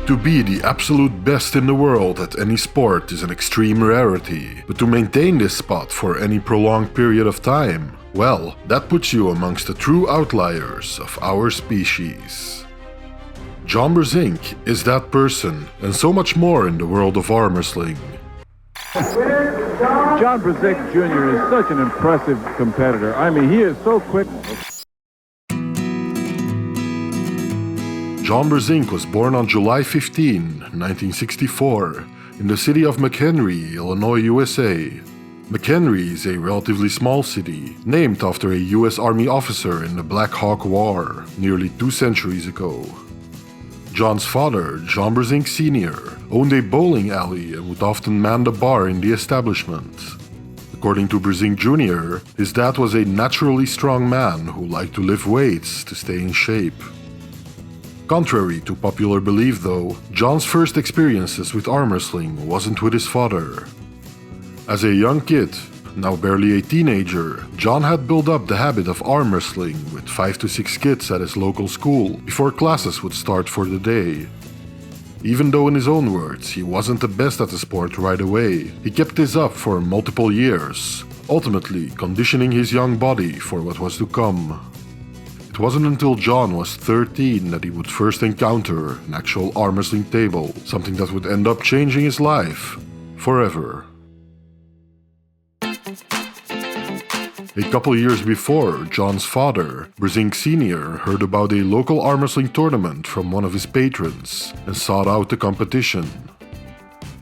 To be the absolute best in the world at any sport is an extreme rarity, but to maintain this spot for any prolonged period of time, well, that puts you amongst the true outliers of our species. John Brzenk is that person, and so much more in the world of arm wrestling. John Brzenk Jr. is such an impressive competitor. I mean, he is so quick. John Brzenk was born on July 15, 1964, in the city of McHenry, Illinois, USA. McHenry is a relatively small city, named after a US Army officer in the Black Hawk War, nearly 2 centuries ago. John's father, John Brzenk Sr., owned a bowling alley and would often man the bar in the establishment. According to Brzenk Jr., his dad was a naturally strong man who liked to lift weights to stay in shape. Contrary to popular belief though, John's first experiences with arm wrestling wasn't with his father. As a young kid, now barely a teenager, John had built up the habit of arm wrestling with 5 to 6 kids at his local school before classes would start for the day. Even though in his own words he wasn't the best at the sport right away, he kept this up for multiple years, ultimately conditioning his young body for what was to come. It wasn't until John was 13 that he would first encounter an actual arm wrestling table, something that would end up changing his life forever. A couple years before, John's father, Brzenk Sr., heard about a local arm wrestling tournament from one of his patrons and sought out the competition.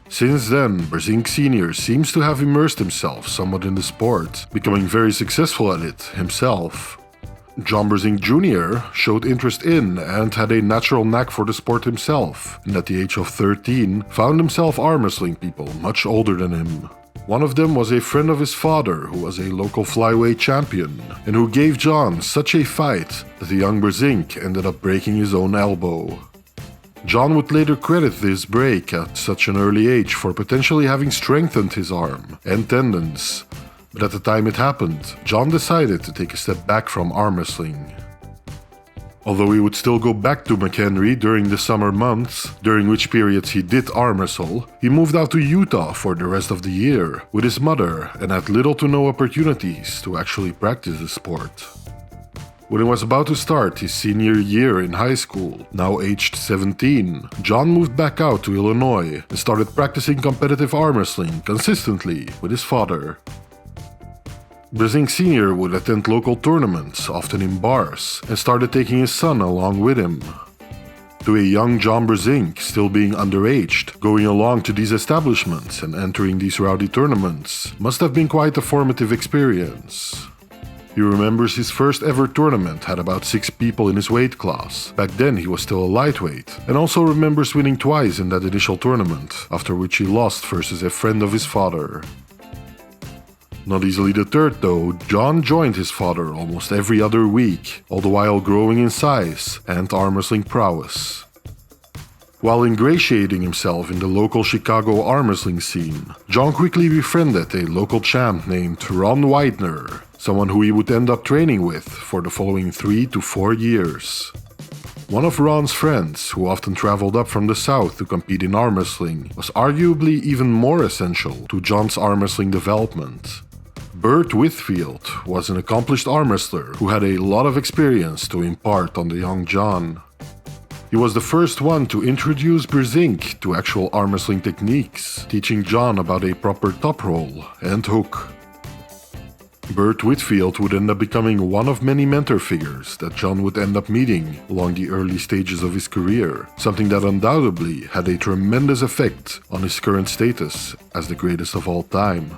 Since then, Brzenk Sr. seems to have immersed himself somewhat in the sport, becoming very successful at it himself. John Brzenk Jr. showed interest in and had a natural knack for the sport himself, and at the age of 13 found himself arm wrestling people much older than him. One of them was a friend of his father who was a local flyweight champion, and who gave John such a fight that the young Brzenk ended up breaking his own elbow. John would later credit this break at such an early age for potentially having strengthened his arm and tendons. But at the time it happened, John decided to take a step back from arm wrestling. Although he would still go back to McHenry during the summer months, during which periods he did arm wrestle, he moved out to Utah for the rest of the year with his mother and had little to no opportunities to actually practice the sport. When he was about to start his senior year in high school, now aged 17, John moved back out to Illinois and started practicing competitive arm wrestling consistently with his father. Brzenk Sr. would attend local tournaments, often in bars, and started taking his son along with him. To a young John Brzenk, still being underage, going along to these establishments and entering these rowdy tournaments must have been quite a formative experience. He remembers his first ever tournament had about 6 people in his weight class. Back then he was still a lightweight, and also remembers winning twice in that initial tournament, after which he lost versus a friend of his father. Not easily deterred though, John joined his father almost every other week, all the while growing in size and arm wrestling prowess. While ingratiating himself in the local Chicago arm wrestling scene, John quickly befriended a local champ named Ron Widener, someone who he would end up training with for the following 3 to 4 years. One of Ron's friends, who often traveled up from the south to compete in arm wrestling, was arguably even more essential to John's arm wrestling development. Burt Whitfield was an accomplished arm wrestler who had a lot of experience to impart on the young John. He was the first one to introduce Brzenk to actual arm wrestling techniques, teaching John about a proper top roll and hook. Burt Whitfield would end up becoming one of many mentor figures that John would end up meeting along the early stages of his career, something that undoubtedly had a tremendous effect on his current status as the greatest of all time.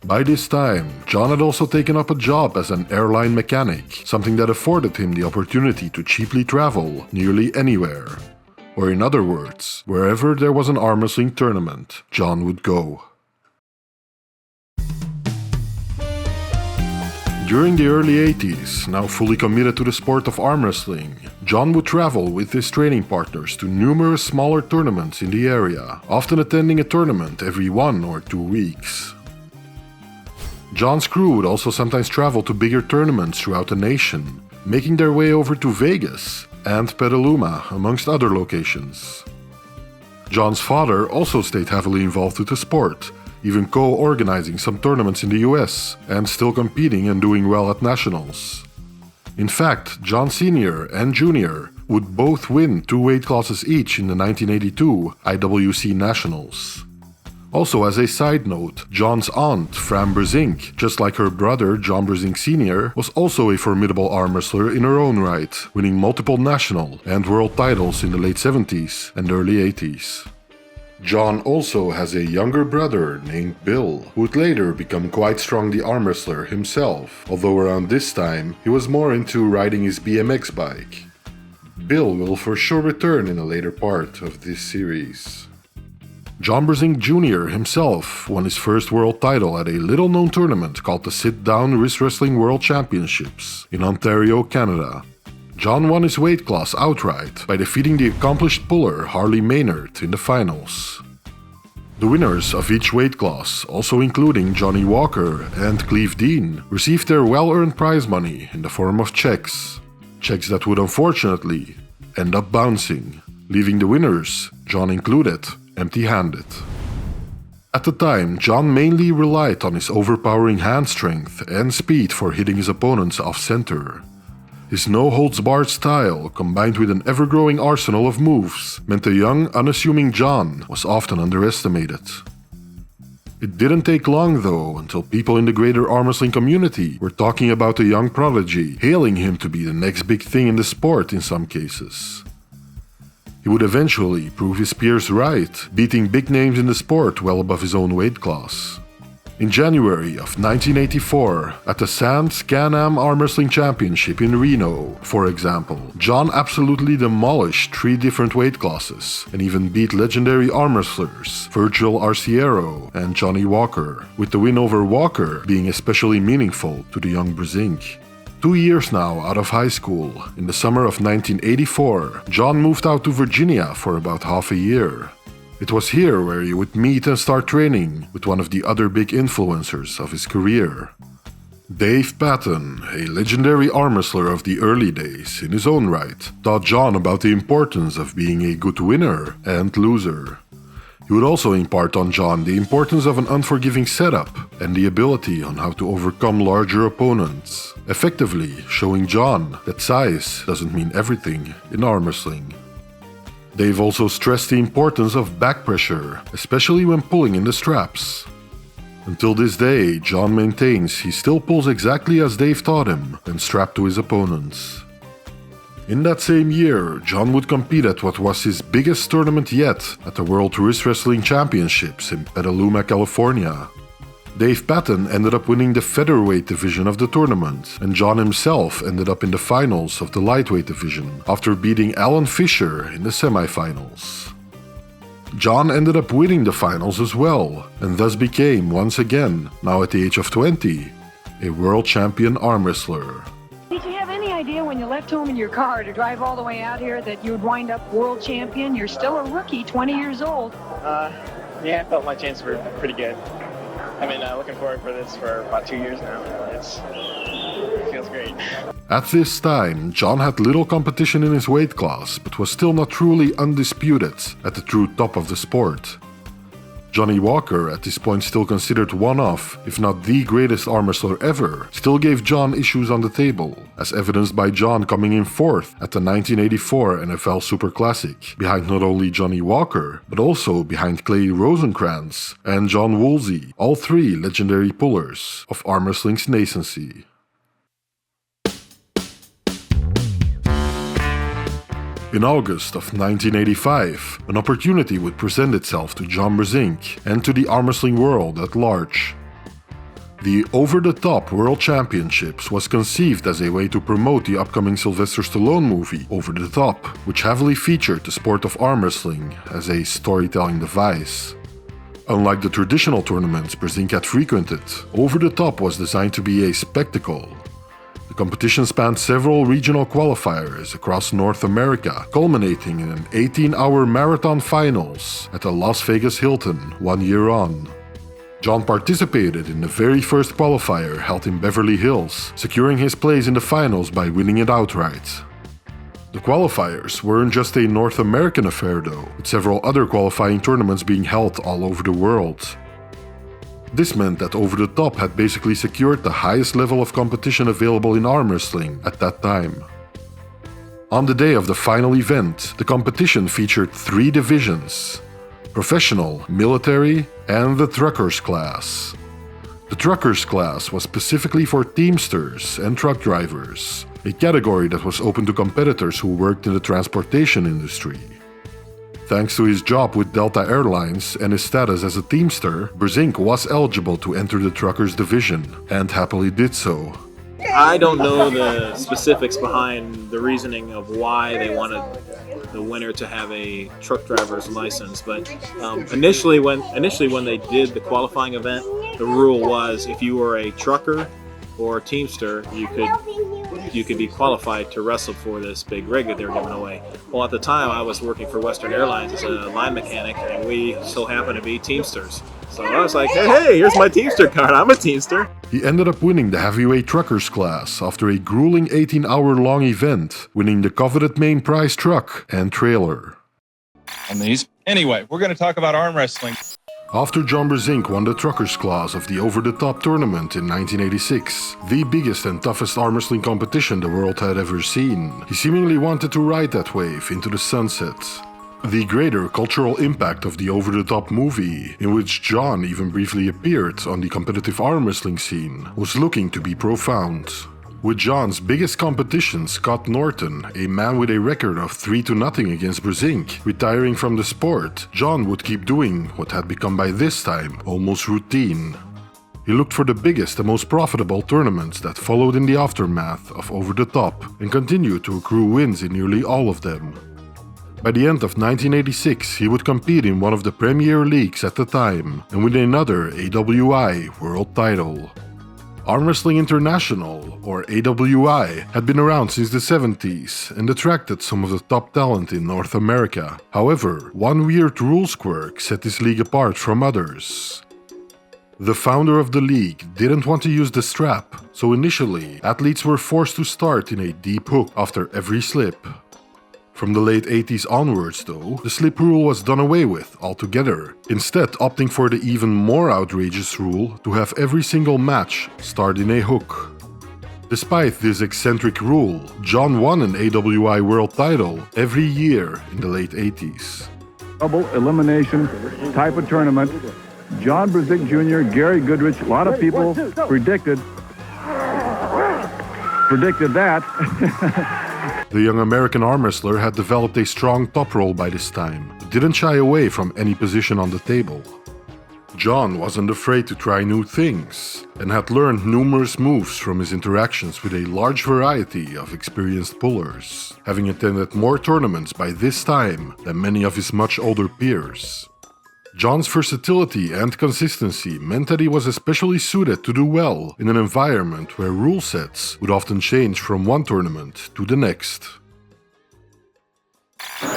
By this time, John had also taken up a job as an airline mechanic, something that afforded him the opportunity to cheaply travel nearly anywhere. Or in other words, wherever there was an arm wrestling tournament, John would go. During the early 80s, now fully committed to the sport of arm wrestling, John would travel with his training partners to numerous smaller tournaments in the area, often attending a tournament every 1 or 2 weeks. John's crew would also sometimes travel to bigger tournaments throughout the nation, making their way over to Vegas and Petaluma, amongst other locations. John's father also stayed heavily involved with the sport, even co-organizing some tournaments in the US and still competing and doing well at nationals. In fact, John Sr. and Jr. would both win 2 weight classes each in the 1982 IWC Nationals. Also, as a side note, John's aunt, Fran Brzenk, just like her brother John Brzenk Sr., was also a formidable arm wrestler in her own right, winning multiple national and world titles in the late 70s and early 80s. John also has a younger brother named Bill, who would later become quite strong the arm wrestler himself, although around this time he was more into riding his BMX bike. Bill will for sure return in a later part of this series. John Brzenk Jr. himself won his first world title at a little-known tournament called the Sit-Down Wrist Wrestling World Championships in Ontario, Canada. John won his weight class outright by defeating the accomplished puller Harley Maynard in the finals. The winners of each weight class, also including Johnny Walker and Cleve Dean, received their well-earned prize money in the form of checks. Checks that would unfortunately end up bouncing, leaving the winners, John included, empty-handed. At the time, John mainly relied on his overpowering hand strength and speed for hitting his opponents off-center. His no-holds-barred style, combined with an ever-growing arsenal of moves, meant the young, unassuming John was often underestimated. It didn't take long, though, until people in the greater arm wrestling community were talking about the young prodigy, hailing him to be the next big thing in the sport in some cases. He would eventually prove his peers right, beating big names in the sport well above his own weight class. In January of 1984, at the Sands Can-Am Arm Wrestling Championship in Reno, for example, John absolutely demolished 3 different weight classes and even beat legendary arm wrestlers Virgil Arciero and Johnny Walker, with the win over Walker being especially meaningful to the young Brzenk. 2 years now out of high school, in the summer of 1984, John moved out to Virginia for about half a year. It was here where he would meet and start training with one of the other big influencers of his career. Dave Patton, a legendary arm wrestler of the early days in his own right, taught John about the importance of being a good winner and loser. He would also impart on John the importance of an unforgiving setup and the ability on how to overcome larger opponents, effectively showing John that size doesn't mean everything in arm wrestling. Dave also stressed the importance of back pressure, especially when pulling in the straps. Until this day, John maintains he still pulls exactly as Dave taught him when strapped to his opponents. In that same year, John would compete at what was his biggest tournament yet at the World Wrist Wrestling Championships in Petaluma, California. Dave Patton ended up winning the featherweight division of the tournament, and John himself ended up in the finals of the lightweight division after beating Alan Fisher in the semifinals. John ended up winning the finals as well, and thus became, once again, now at the age of 20, a world champion arm wrestler. Did you have any idea when you left home in your car to drive all the way out here that you would wind up world champion? You're still a rookie, 20 years old. Yeah, I felt my chances were pretty good. I've been looking forward for this for about 2 years now. It feels great. At this time, John had little competition in his weight class, but was still not truly undisputed at the true top of the sport. Johnny Walker, at this point still considered one of, if not the greatest arm wrestler ever, still gave John issues on the table, as evidenced by John coming in 4th at the 1984 NFL Super Classic, behind not only Johnny Walker, but also behind Clay Rosenkrantz and John Woolsey, all 3 legendary pullers of arm wrestling's nascency. In August of 1985, an opportunity would present itself to John Brzenk and to the arm wrestling world at large. The Over-the-Top World Championships was conceived as a way to promote the upcoming Sylvester Stallone movie, Over the Top, which heavily featured the sport of arm wrestling as a storytelling device. Unlike the traditional tournaments Brzenk had frequented, Over the Top was designed to be a spectacle. The competition spanned several regional qualifiers across North America, culminating in an 18-hour marathon finals at the Las Vegas Hilton 1 year on. John participated in the very first qualifier held in Beverly Hills, securing his place in the finals by winning it outright. The qualifiers weren't just a North American affair though, with several other qualifying tournaments being held all over the world. This meant that Over the Top had basically secured the highest level of competition available in arm wrestling at that time. On the day of the final event, the competition featured 3 divisions: professional, military, and the truckers class. The truckers class was specifically for teamsters and truck drivers, a category that was open to competitors who worked in the transportation industry. Thanks to his job with Delta Airlines and his status as a teamster, Brzenk was eligible to enter the truckers division, and happily did so. I don't know the specifics behind the reasoning of why they wanted the winner to have a truck driver's license, but initially when they did the qualifying event, the rule was if you were a trucker or a teamster, you could be qualified to wrestle for this big rig that they were giving away. Well, at the time, I was working for Western Airlines as a line mechanic, and we so happened to be teamsters. So I was like, hey, here's my teamster card. I'm a teamster. He ended up winning the heavyweight truckers class after a grueling 18-hour-long event, winning the coveted main prize truck and trailer. On these. Anyway, we're going to talk about arm wrestling. After John Brzenk won the truckers class of the Over the Top tournament in 1986, the biggest and toughest arm wrestling competition the world had ever seen, he seemingly wanted to ride that wave into the sunset. The greater cultural impact of the Over the Top movie, in which John even briefly appeared on the competitive arm wrestling scene, was looking to be profound. With John's biggest competition, Scott Norton, a man with a record of 3-0 against Brzenk, retiring from the sport, John would keep doing what had become by this time almost routine. He looked for the biggest and most profitable tournaments that followed in the aftermath of Over the Top and continued to accrue wins in nearly all of them. By the end of 1986, he would compete in one of the premier leagues at the time and win another AWI World title. Arm Wrestling International, or AWI, had been around since the 70s and attracted some of the top talent in North America. However, one weird rules quirk set this league apart from others. The founder of the league didn't want to use the strap, so initially, athletes were forced to start in a deep hook after every slip. From the late 80s onwards though, the slip rule was done away with altogether, instead opting for the even more outrageous rule to have every single match start in a hook. Despite this eccentric rule, John won an AWI World title every year in the late 80s. Double elimination type of tournament. John Brzenk Jr., Gary Goodrich, a lot of people predicted that. The young American arm wrestler had developed a strong top roll by this time, but didn't shy away from any position on the table. John wasn't afraid to try new things, and had learned numerous moves from his interactions with a large variety of experienced pullers, having attended more tournaments by this time than many of his much older peers. John's versatility and consistency meant that he was especially suited to do well in an environment where rule sets would often change from one tournament to the next.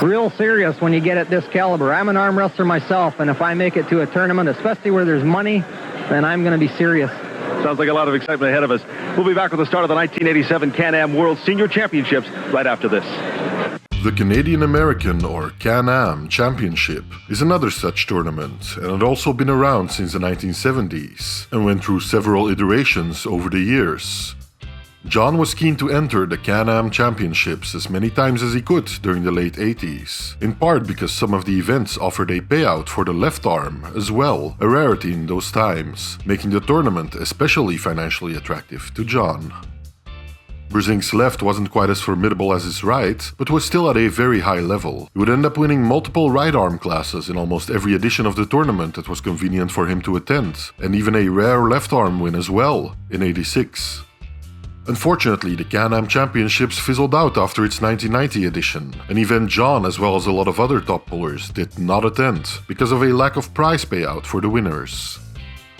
Real serious when you get at this caliber. I'm an arm wrestler myself, and if I make it to a tournament, especially where there's money, then I'm going to be serious. Sounds like a lot of excitement ahead of us. We'll be back with the start of the 1987 Can-Am World Senior Championships right after this. The Canadian American, or Can-Am, Championship is another such tournament, and had also been around since the 1970s and went through several iterations over the years. John was keen to enter the Can-Am Championships as many times as he could during the late 80s, in part because some of the events offered a payout for the left arm as well, a rarity in those times, making the tournament especially financially attractive to John. Brzenk's left wasn't quite as formidable as his right, but was still at a very high level. He would end up winning multiple right arm classes in almost every edition of the tournament that was convenient for him to attend, and even a rare left arm win as well, in '86. Unfortunately, the Can-Am Championships fizzled out after its 1990 edition, an event John as well as a lot of other top pullers did not attend, because of a lack of prize payout for the winners.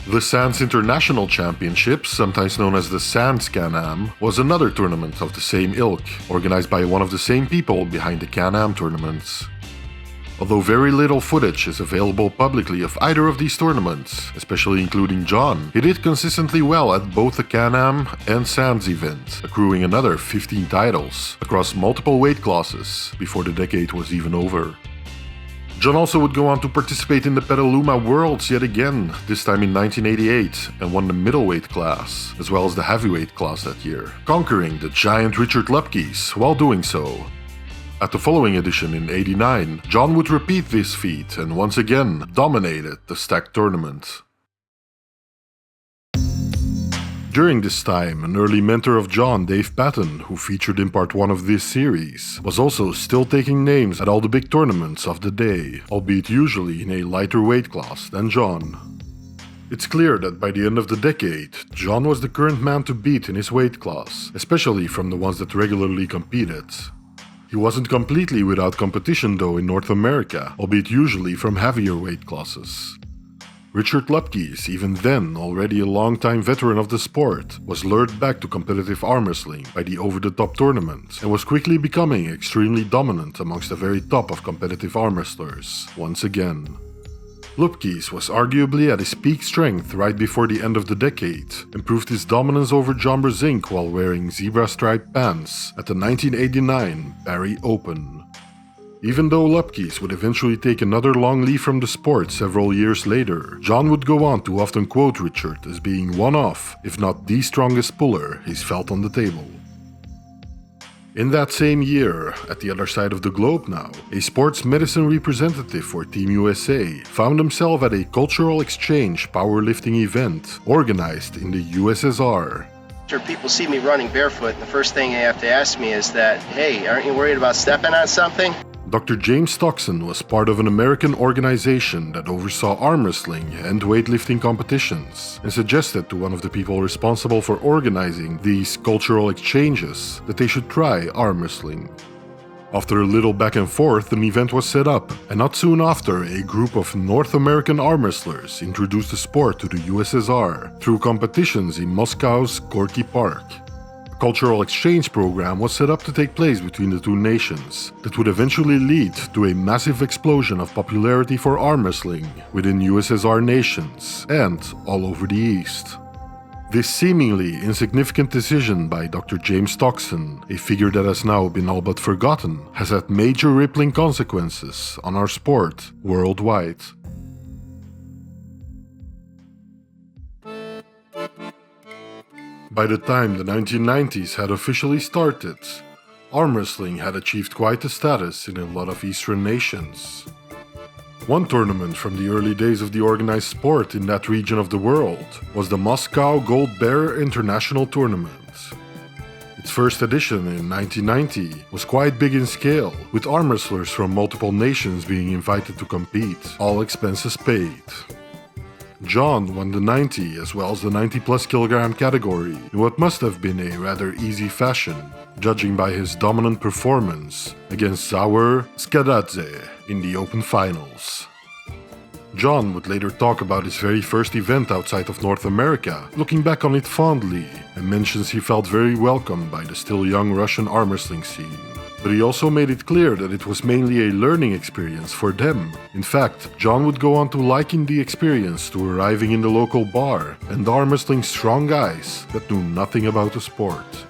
The Sands International Championships, sometimes known as the Sands Can-Am, was another tournament of the same ilk, organized by one of the same people behind the Can-Am tournaments. Although very little footage is available publicly of either of these tournaments, especially including John, he did consistently well at both the Can-Am and Sands event, accruing another 15 titles across multiple weight classes before the decade was even over. John also would go on to participate in the Petaluma Worlds yet again, this time in 1988, and won the middleweight class, as well as the heavyweight class that year, conquering the giant Richard Lupkes while doing so. At the following edition in '89, John would repeat this feat and once again dominated the stacked tournament. During this time, an early mentor of John, Dave Patton, who featured in part 1 of this series, was also still taking names at all the big tournaments of the day, albeit usually in a lighter weight class than John. It's clear that by the end of the decade, John was the current man to beat in his weight class, especially from the ones that regularly competed. He wasn't completely without competition though in North America, albeit usually from heavier weight classes. Richard Lupkes, even then already a long-time veteran of the sport, was lured back to competitive arm wrestling by the over-the-top tournament and was quickly becoming extremely dominant amongst the very top of competitive arm wrestlers, once again. Lupkes was arguably at his peak strength right before the end of the decade and proved his dominance over John Brzenk while wearing zebra-striped pants at the 1989 Barrie Open. Even though Lupkes would eventually take another long leave from the sport several years later, John would go on to often quote Richard as being one of, if not the strongest puller he's felt on the table. In that same year, at the other side of the globe now, a sports medicine representative for Team USA found himself at a cultural exchange powerlifting event organized in the USSR. People see me running barefoot, and the first thing they have to ask me is that, hey, aren't you worried about stepping on something? Dr. James Stockson was part of an American organization that oversaw arm wrestling and weightlifting competitions and suggested to one of the people responsible for organizing these cultural exchanges that they should try arm wrestling. After a little back and forth, an event was set up, and not soon after, a group of North American arm wrestlers introduced the sport to the USSR through competitions in Moscow's Gorky Park. Cultural exchange program was set up to take place between the two nations that would eventually lead to a massive explosion of popularity for arm wrestling within USSR nations and all over the East. This seemingly insignificant decision by Dr. James Stockson, a figure that has now been all but forgotten, has had major rippling consequences on our sport worldwide. By the time the 1990s had officially started, arm wrestling had achieved quite a status in a lot of Eastern nations. One tournament from the early days of the organized sport in that region of the world was the Moscow Gold Bearer International Tournament. Its first edition in 1990 was quite big in scale, with arm wrestlers from multiple nations being invited to compete, all expenses paid. John won the 90 as well as the 90+ kilogram category in what must have been a rather easy fashion, judging by his dominant performance against Zaur Skadadze in the Open Finals. John would later talk about his very first event outside of North America, looking back on it fondly, and mentions he felt very welcomed by the still young Russian arm wrestling scene. But he also made it clear that it was mainly a learning experience for them. In fact, John would go on to liken the experience to arriving in the local bar and arm wrestling strong guys that knew nothing about the sport.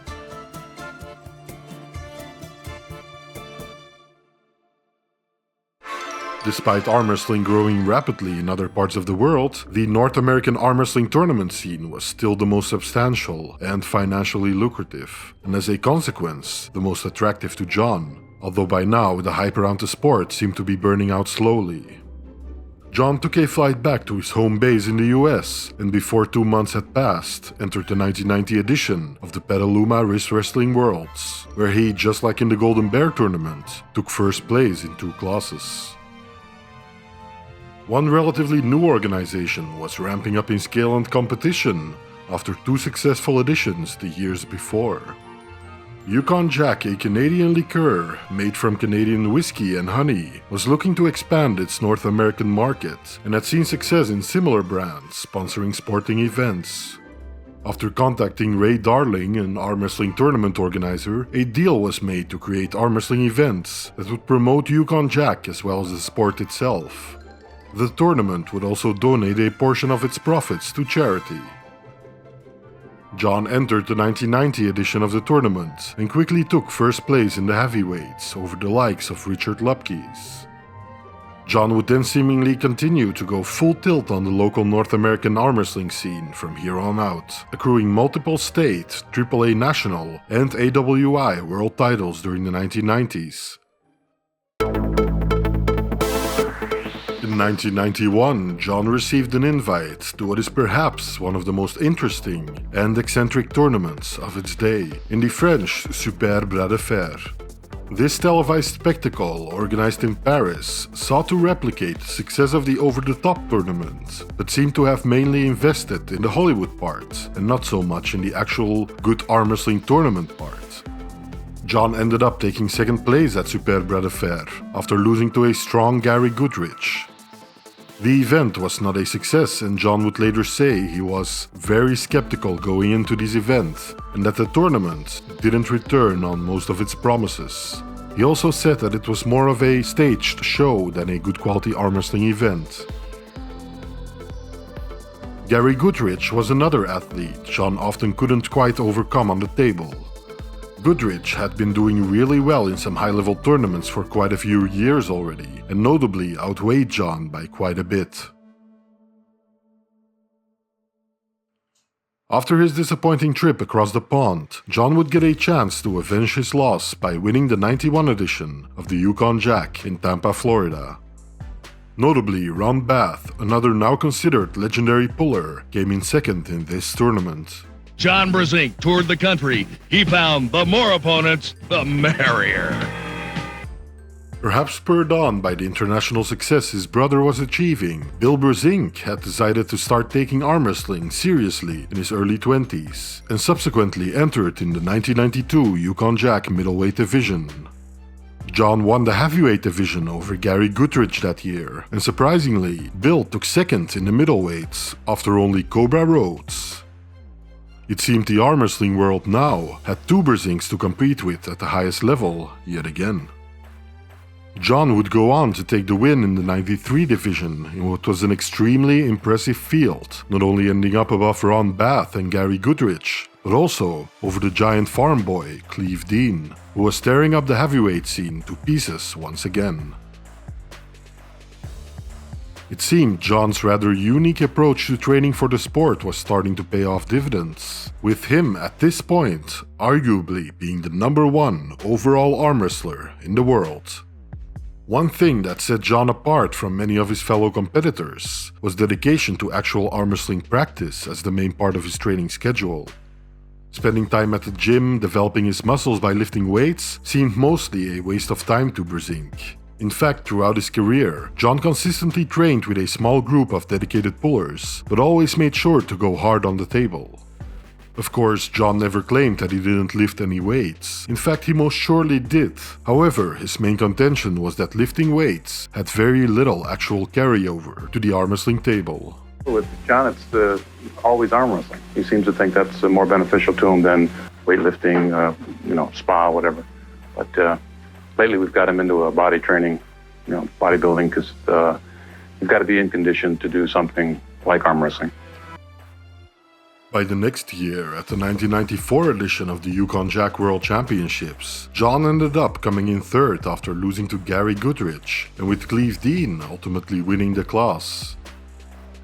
Despite arm wrestling growing rapidly in other parts of the world, the North American arm wrestling tournament scene was still the most substantial and financially lucrative, and as a consequence, the most attractive to John, although by now the hype around the sport seemed to be burning out slowly. John took a flight back to his home base in the US, and before 2 months had passed, entered the 1990 edition of the Petaluma Wrist Wrestling Worlds, where he, just like in the Golden Bear tournament, took first place in 2 classes. One relatively new organization was ramping up in scale and competition after 2 successful editions the years before. Yukon Jack, a Canadian liqueur made from Canadian whiskey and honey, was looking to expand its North American market and had seen success in similar brands sponsoring sporting events. After contacting Ray Darling, an arm wrestling tournament organizer, a deal was made to create arm wrestling events that would promote Yukon Jack as well as the sport itself. The tournament would also donate a portion of its profits to charity. John entered the 1990 edition of the tournament and quickly took first place in the heavyweights over the likes of Richard Lupkes. John would then seemingly continue to go full tilt on the local North American arm wrestling scene from here on out, accruing multiple state, AAA national, and AWI world titles during the 1990s. In 1991, John received an invite to what is perhaps one of the most interesting and eccentric tournaments of its day, in the French Super Bras de Fer. This televised spectacle, organized in Paris, sought to replicate the success of the over-the-top tournament, but seemed to have mainly invested in the Hollywood part, and not so much in the actual good arm wrestling tournament part. John ended up taking second place at Super Bras de Fer, after losing to a strong Gary Goodrich. The event was not a success, and John would later say he was very skeptical going into this event, and that the tournament didn't return on most of its promises. He also said that it was more of a staged show than a good quality arm wrestling event. Gary Goodrich was another athlete John often couldn't quite overcome on the table. Goodrich had been doing really well in some high-level tournaments for quite a few years already, and notably outweighed John by quite a bit. After his disappointing trip across the pond, John would get a chance to avenge his loss by winning the 91 edition of the Yukon Jack in Tampa, Florida. Notably, Ron Bath, another now considered legendary puller, came in second in this tournament. John Brzenk toured the country. He found the more opponents, the merrier. Perhaps spurred on by the international success his brother was achieving, Bill Brzenk had decided to start taking arm wrestling seriously in his early 20s, and subsequently entered in the 1992 Yukon Jack middleweight division. John won the heavyweight division over Gary Goodrich that year, and surprisingly, Bill took second in the middleweights after only Cobra Rhodes. It seemed the arm wrestling world now had two Brzenks to compete with at the highest level yet again. John would go on to take the win in the 93 division in what was an extremely impressive field, not only ending up above Ron Bath and Gary Goodrich, but also over the giant farm boy Cleve Dean, who was tearing up the heavyweight scene to pieces once again. It seemed John's rather unique approach to training for the sport was starting to pay off dividends, with him at this point arguably being the #1 overall arm wrestler in the world. One thing that set John apart from many of his fellow competitors was dedication to actual arm wrestling practice as the main part of his training schedule. Spending time at the gym developing his muscles by lifting weights seemed mostly a waste of time to Brzenk. In fact, throughout his career, John consistently trained with a small group of dedicated pullers, but always made sure to go hard on the table. Of course, John never claimed that he didn't lift any weights. In fact, he most surely did. However, his main contention was that lifting weights had very little actual carryover to the arm wrestling table. With John, it's always arm wrestling. He seems to think that's more beneficial to him than weightlifting, spa, whatever. But lately, we've got him into a body training, bodybuilding, because you've got to be in condition to do something like arm wrestling. By the next year, at the 1994 edition of the Yukon Jack World Championships, John ended up coming in third after losing to Gary Goodrich, and with Cleve Dean ultimately winning the class.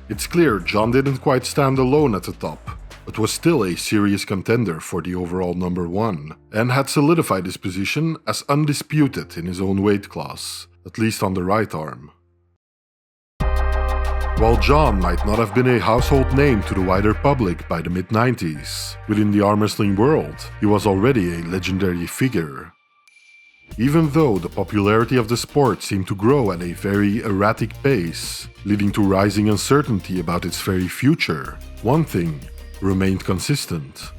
It's clear John didn't quite stand alone at the top, but was still a serious contender for the overall #1, and had solidified his position as undisputed in his own weight class, at least on the right arm. While John might not have been a household name to the wider public by the mid-90s, within the arm wrestling world, he was already a legendary figure. Even though the popularity of the sport seemed to grow at a very erratic pace, leading to rising uncertainty about its very future, one thing remained consistent.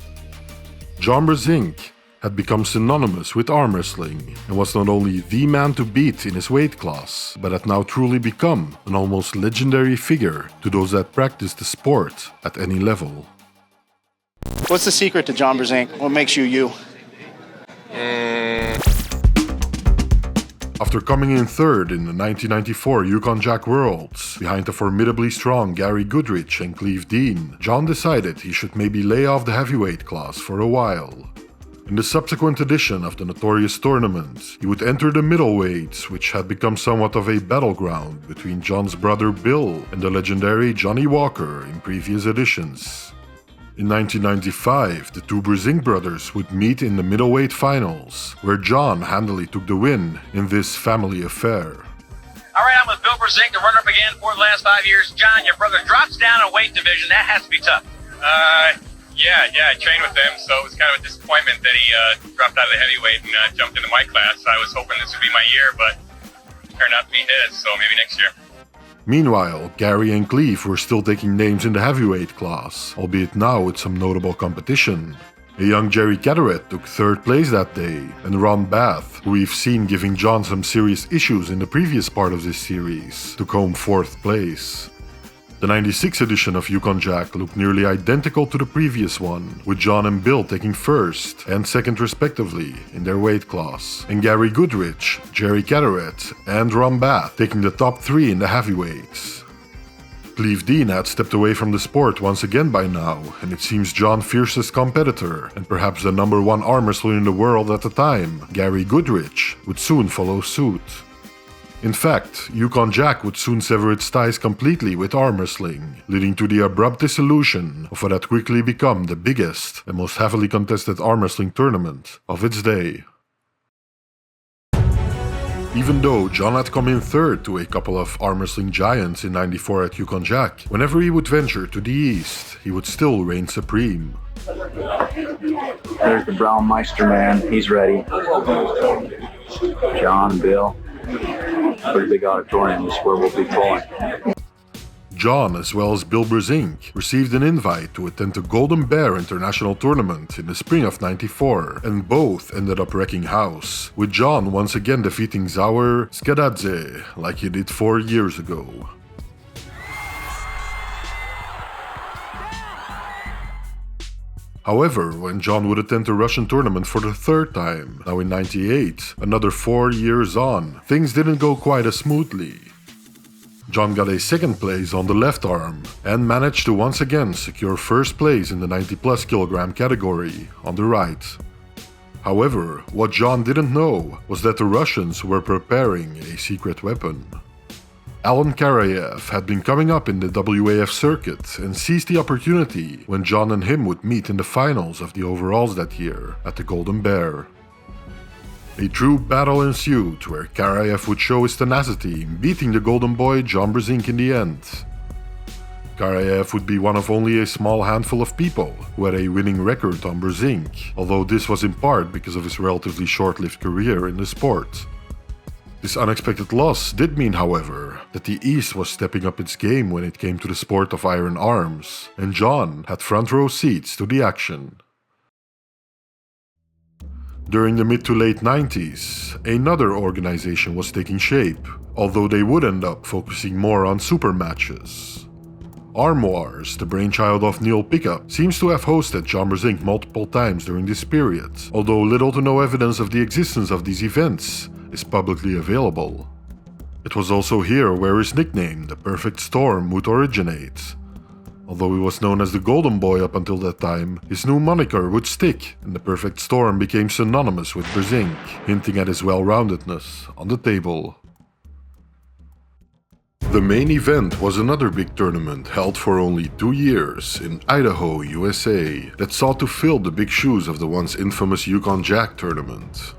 John Brzenk had become synonymous with arm wrestling and was not only the man to beat in his weight class, but had now truly become an almost legendary figure to those that practice the sport at any level. What's the secret to John Brzenk? What makes you you? After coming in third in the 1994 Yukon Jack Worlds, behind the formidably strong Gary Goodrich and Cleve Dean, John decided he should maybe lay off the heavyweight class for a while. In the subsequent edition of the notorious tournament, he would enter the middleweights, which had become somewhat of a battleground between John's brother Bill and the legendary Johnny Walker in previous editions. In 1995, the two Brzenk brothers would meet in the middleweight finals, where John handily took the win in this family affair. All right, I'm with Bill Brzenk, the runner-up again for the last 5 years. John, your brother drops down a weight division. That has to be tough. Yeah, I trained with him, so it was kind of a disappointment that he dropped out of the heavyweight and jumped into my class. I was hoping this would be my year, but it turned out to be his, so maybe next year. Meanwhile, Gary and Cleve were still taking names in the heavyweight class, albeit now with some notable competition. A young Jerry Caderet took third place that day, and Ron Bath, who we've seen giving John some serious issues in the previous part of this series, took home fourth place. The 96 edition of Yukon Jack looked nearly identical to the previous one, with John and Bill taking first and second respectively in their weight class, and Gary Goodrich, Jerry Caderet, and Ron Bath taking the top three in the heavyweights. Cleve Dean had stepped away from the sport once again by now, and it seems John's fiercest competitor, and perhaps the #1 arm wrestler in the world at the time, Gary Goodrich, would soon follow suit. In fact, Yukon Jack would soon sever its ties completely with arm wrestling, leading to the abrupt dissolution of what had quickly become the biggest and most heavily contested arm wrestling tournament of its day. Even though John had come in third to a couple of arm wrestling giants in '94 at Yukon Jack, whenever he would venture to the east, he would still reign supreme. There's the Brown Meister man, he's ready. John, Bill. Pretty big auditorium is where we'll be going. John, as well as Bill Brzenk, received an invite to attend the Golden Bear International Tournament in the spring of '94, and both ended up wrecking house, with John once again defeating Zauer Skadadze like he did 4 years ago. However, when John would attend the Russian tournament for the third time, now in '98, another 4 years on, things didn't go quite as smoothly. John got a second place on the left arm and managed to once again secure first place in the 90+ kilogram category on the right. However, what John didn't know was that the Russians were preparing a secret weapon. Alan Karayev had been coming up in the WAF circuit and seized the opportunity when John and him would meet in the finals of the overalls that year at the Golden Bear. A true battle ensued where Karayev would show his tenacity in beating the Golden Boy John Brzenk in the end. Karayev would be one of only a small handful of people who had a winning record on Brzenk, although this was in part because of his relatively short-lived career in the sport. This unexpected loss did mean, however, that the East was stepping up its game when it came to the sport of iron arms, and John had front row seats to the action. During the mid to late 90s, another organization was taking shape, although they would end up focusing more on super matches. Arm Wars, the brainchild of Neil Pickup, seems to have hosted John Brzenk multiple times during this period, although little to no evidence of the existence of these events is publicly available. It was also here where his nickname, the Perfect Storm, would originate. Although he was known as the Golden Boy up until that time, his new moniker would stick, and the Perfect Storm became synonymous with Brzenk, hinting at his well-roundedness on the table. The main event was another big tournament held for only 2 years in Idaho, USA, that sought to fill the big shoes of the once infamous Yukon Jack tournament.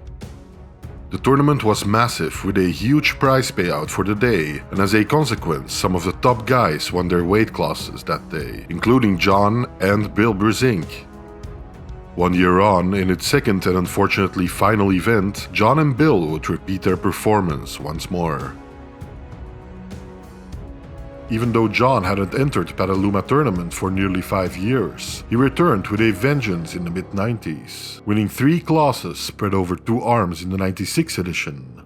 The tournament was massive with a huge prize payout for the day, and as a consequence, some of the top guys won their weight classes that day, including John and Bill Brzenk. 1 year on, in its second and unfortunately final event, John and Bill would repeat their performance once more. Even though John hadn't entered Petaluma tournament for nearly 5 years, he returned with a vengeance in the mid-90s, winning 3 classes spread over 2 arms in the '96 edition.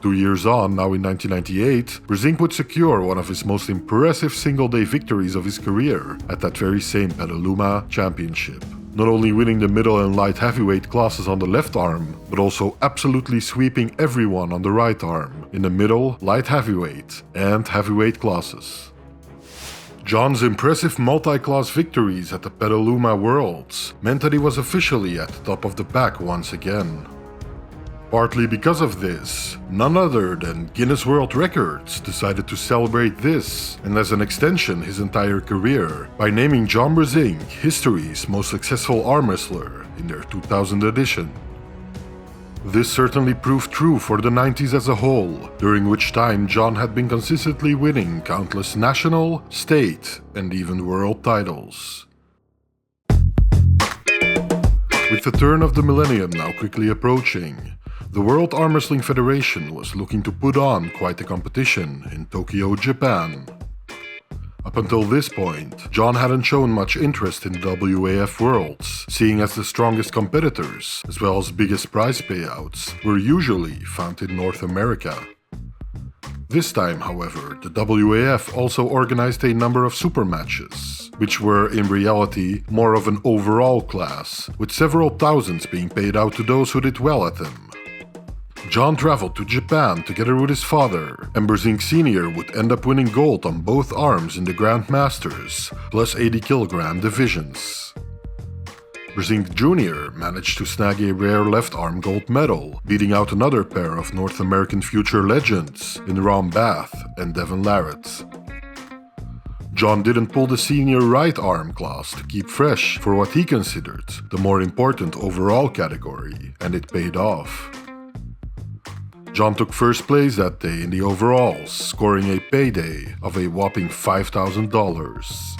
2 years on, now in 1998, Brzenk would secure one of his most impressive single-day victories of his career at that very same Petaluma Championship. Not only winning the middle and light heavyweight classes on the left arm, but also absolutely sweeping everyone on the right arm in the middle, light heavyweight, and heavyweight classes. John's impressive multi-class victories at the Petaluma Worlds meant that he was officially at the top of the pack once again. Partly because of this, none other than Guinness World Records decided to celebrate this, and as an extension his entire career, by naming John Brzenk history's most successful arm wrestler in their 2000 edition. This certainly proved true for the 90s as a whole, during which time John had been consistently winning countless national, state, and even world titles. With the turn of the millennium now quickly approaching, the World Arm Wrestling Federation was looking to put on quite a competition in Tokyo, Japan. Up until this point, John hadn't shown much interest in the WAF Worlds, seeing as the strongest competitors, as well as biggest prize payouts, were usually found in North America. This time, however, the WAF also organized a number of super matches, which were in reality more of an overall class, with several thousands being paid out to those who did well at them. John traveled to Japan together with his father, and Brzenk Sr. would end up winning gold on both arms in the Grand Masters, plus 80 kg divisions. Brzenk Jr. managed to snag a rare left arm gold medal, beating out another pair of North American future legends in Ron Bath and Devon Larratt. John didn't pull the senior right arm class to keep fresh for what he considered the more important overall category, and it paid off. John took first place that day in the overalls, scoring a payday of a whopping $5,000.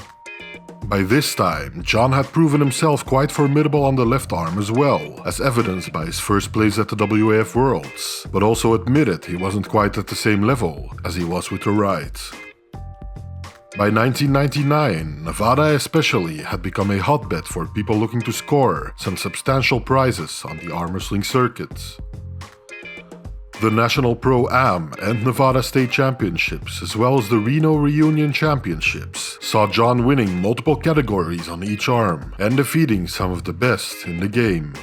By this time, John had proven himself quite formidable on the left arm as well, as evidenced by his first place at the WAF Worlds, but also admitted he wasn't quite at the same level as he was with the right. By 1999, Nevada especially had become a hotbed for people looking to score some substantial prizes on the arm wrestling circuit. The National Pro-Am and Nevada State Championships, as well as the Reno Reunion Championships, saw John winning multiple categories on each arm and defeating some of the best in the game.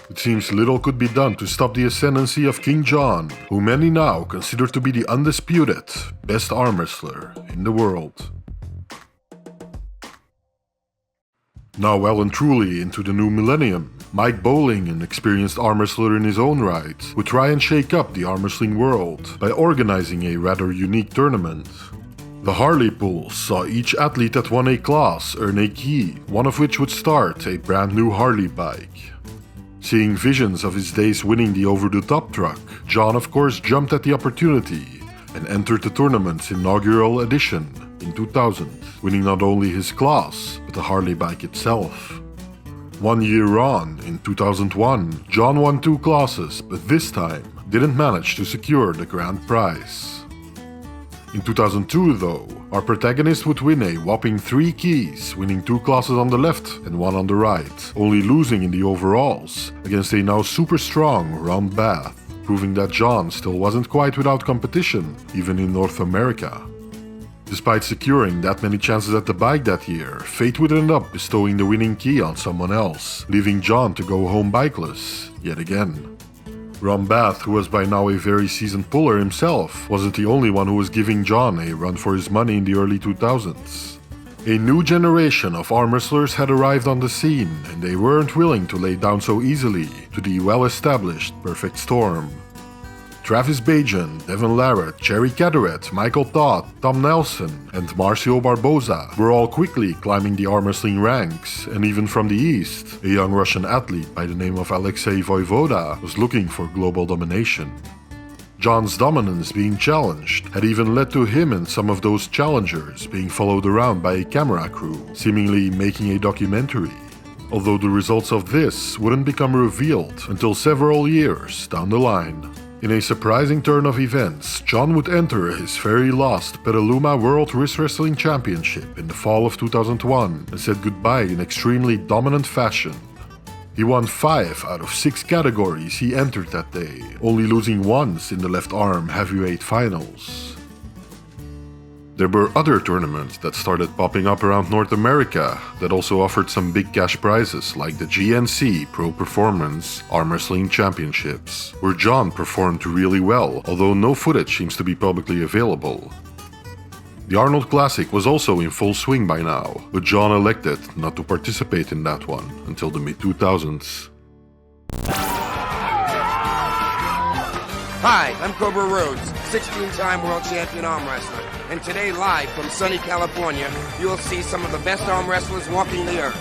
It seems little could be done to stop the ascendancy of King John, who many now consider to be the undisputed best arm wrestler in the world. Now well and truly into the new millennium, Mike Bowling, an experienced arm wrestler in his own right, would try and shake up the arm wrestling world by organizing a rather unique tournament. The Harley Pools saw each athlete that won a class earn a key, one of which would start a brand new Harley bike. Seeing visions of his days winning the over-the-top truck, John of course jumped at the opportunity and entered the tournament's inaugural edition in 2000, winning not only his class, but the Harley bike itself. 1 year on, in 2001, John won 2 classes, but this time didn't manage to secure the grand prize. In 2002 though, our protagonist would win a whopping 3 keys, winning 2 classes on the left and 1 on the right, only losing in the overalls against a now super strong Ron Bath, proving that John still wasn't quite without competition, even in North America. Despite securing that many chances at the bike that year, fate would end up bestowing the winning key on someone else, leaving John to go home bikeless, yet again. Ron Bath, who was by now a very seasoned puller himself, wasn't the only one who was giving John a run for his money in the early 2000s. A new generation of arm wrestlers had arrived on the scene, and they weren't willing to lay down so easily to the well-established Perfect Storm. Travis Bajan, Devon Larratt, Jerry Caderet, Michael Todd, Tom Nelson, and Marcio Barboza were all quickly climbing the arm wrestling ranks, and even from the east, a young Russian athlete by the name of Alexei Voivoda was looking for global domination. John's dominance being challenged had even led to him and some of those challengers being followed around by a camera crew, seemingly making a documentary. Although the results of this wouldn't become revealed until several years down the line. In a surprising turn of events, John would enter his very last Petaluma World Wrist Wrestling Championship in the fall of 2001 and said goodbye in extremely dominant fashion. He won 5 out of 6 categories he entered that day, only losing once in the left arm heavyweight finals. There were other tournaments that started popping up around North America that also offered some big cash prizes, like the GNC Pro Performance Arm Wrestling Championships, where John performed really well, although no footage seems to be publicly available. The Arnold Classic was also in full swing by now, but John elected not to participate in that one until the mid-2000s. Hi, I'm Cobra Rhodes, 16-time world champion arm wrestler. And today, live from sunny California, you'll see some of the best arm wrestlers walking the earth.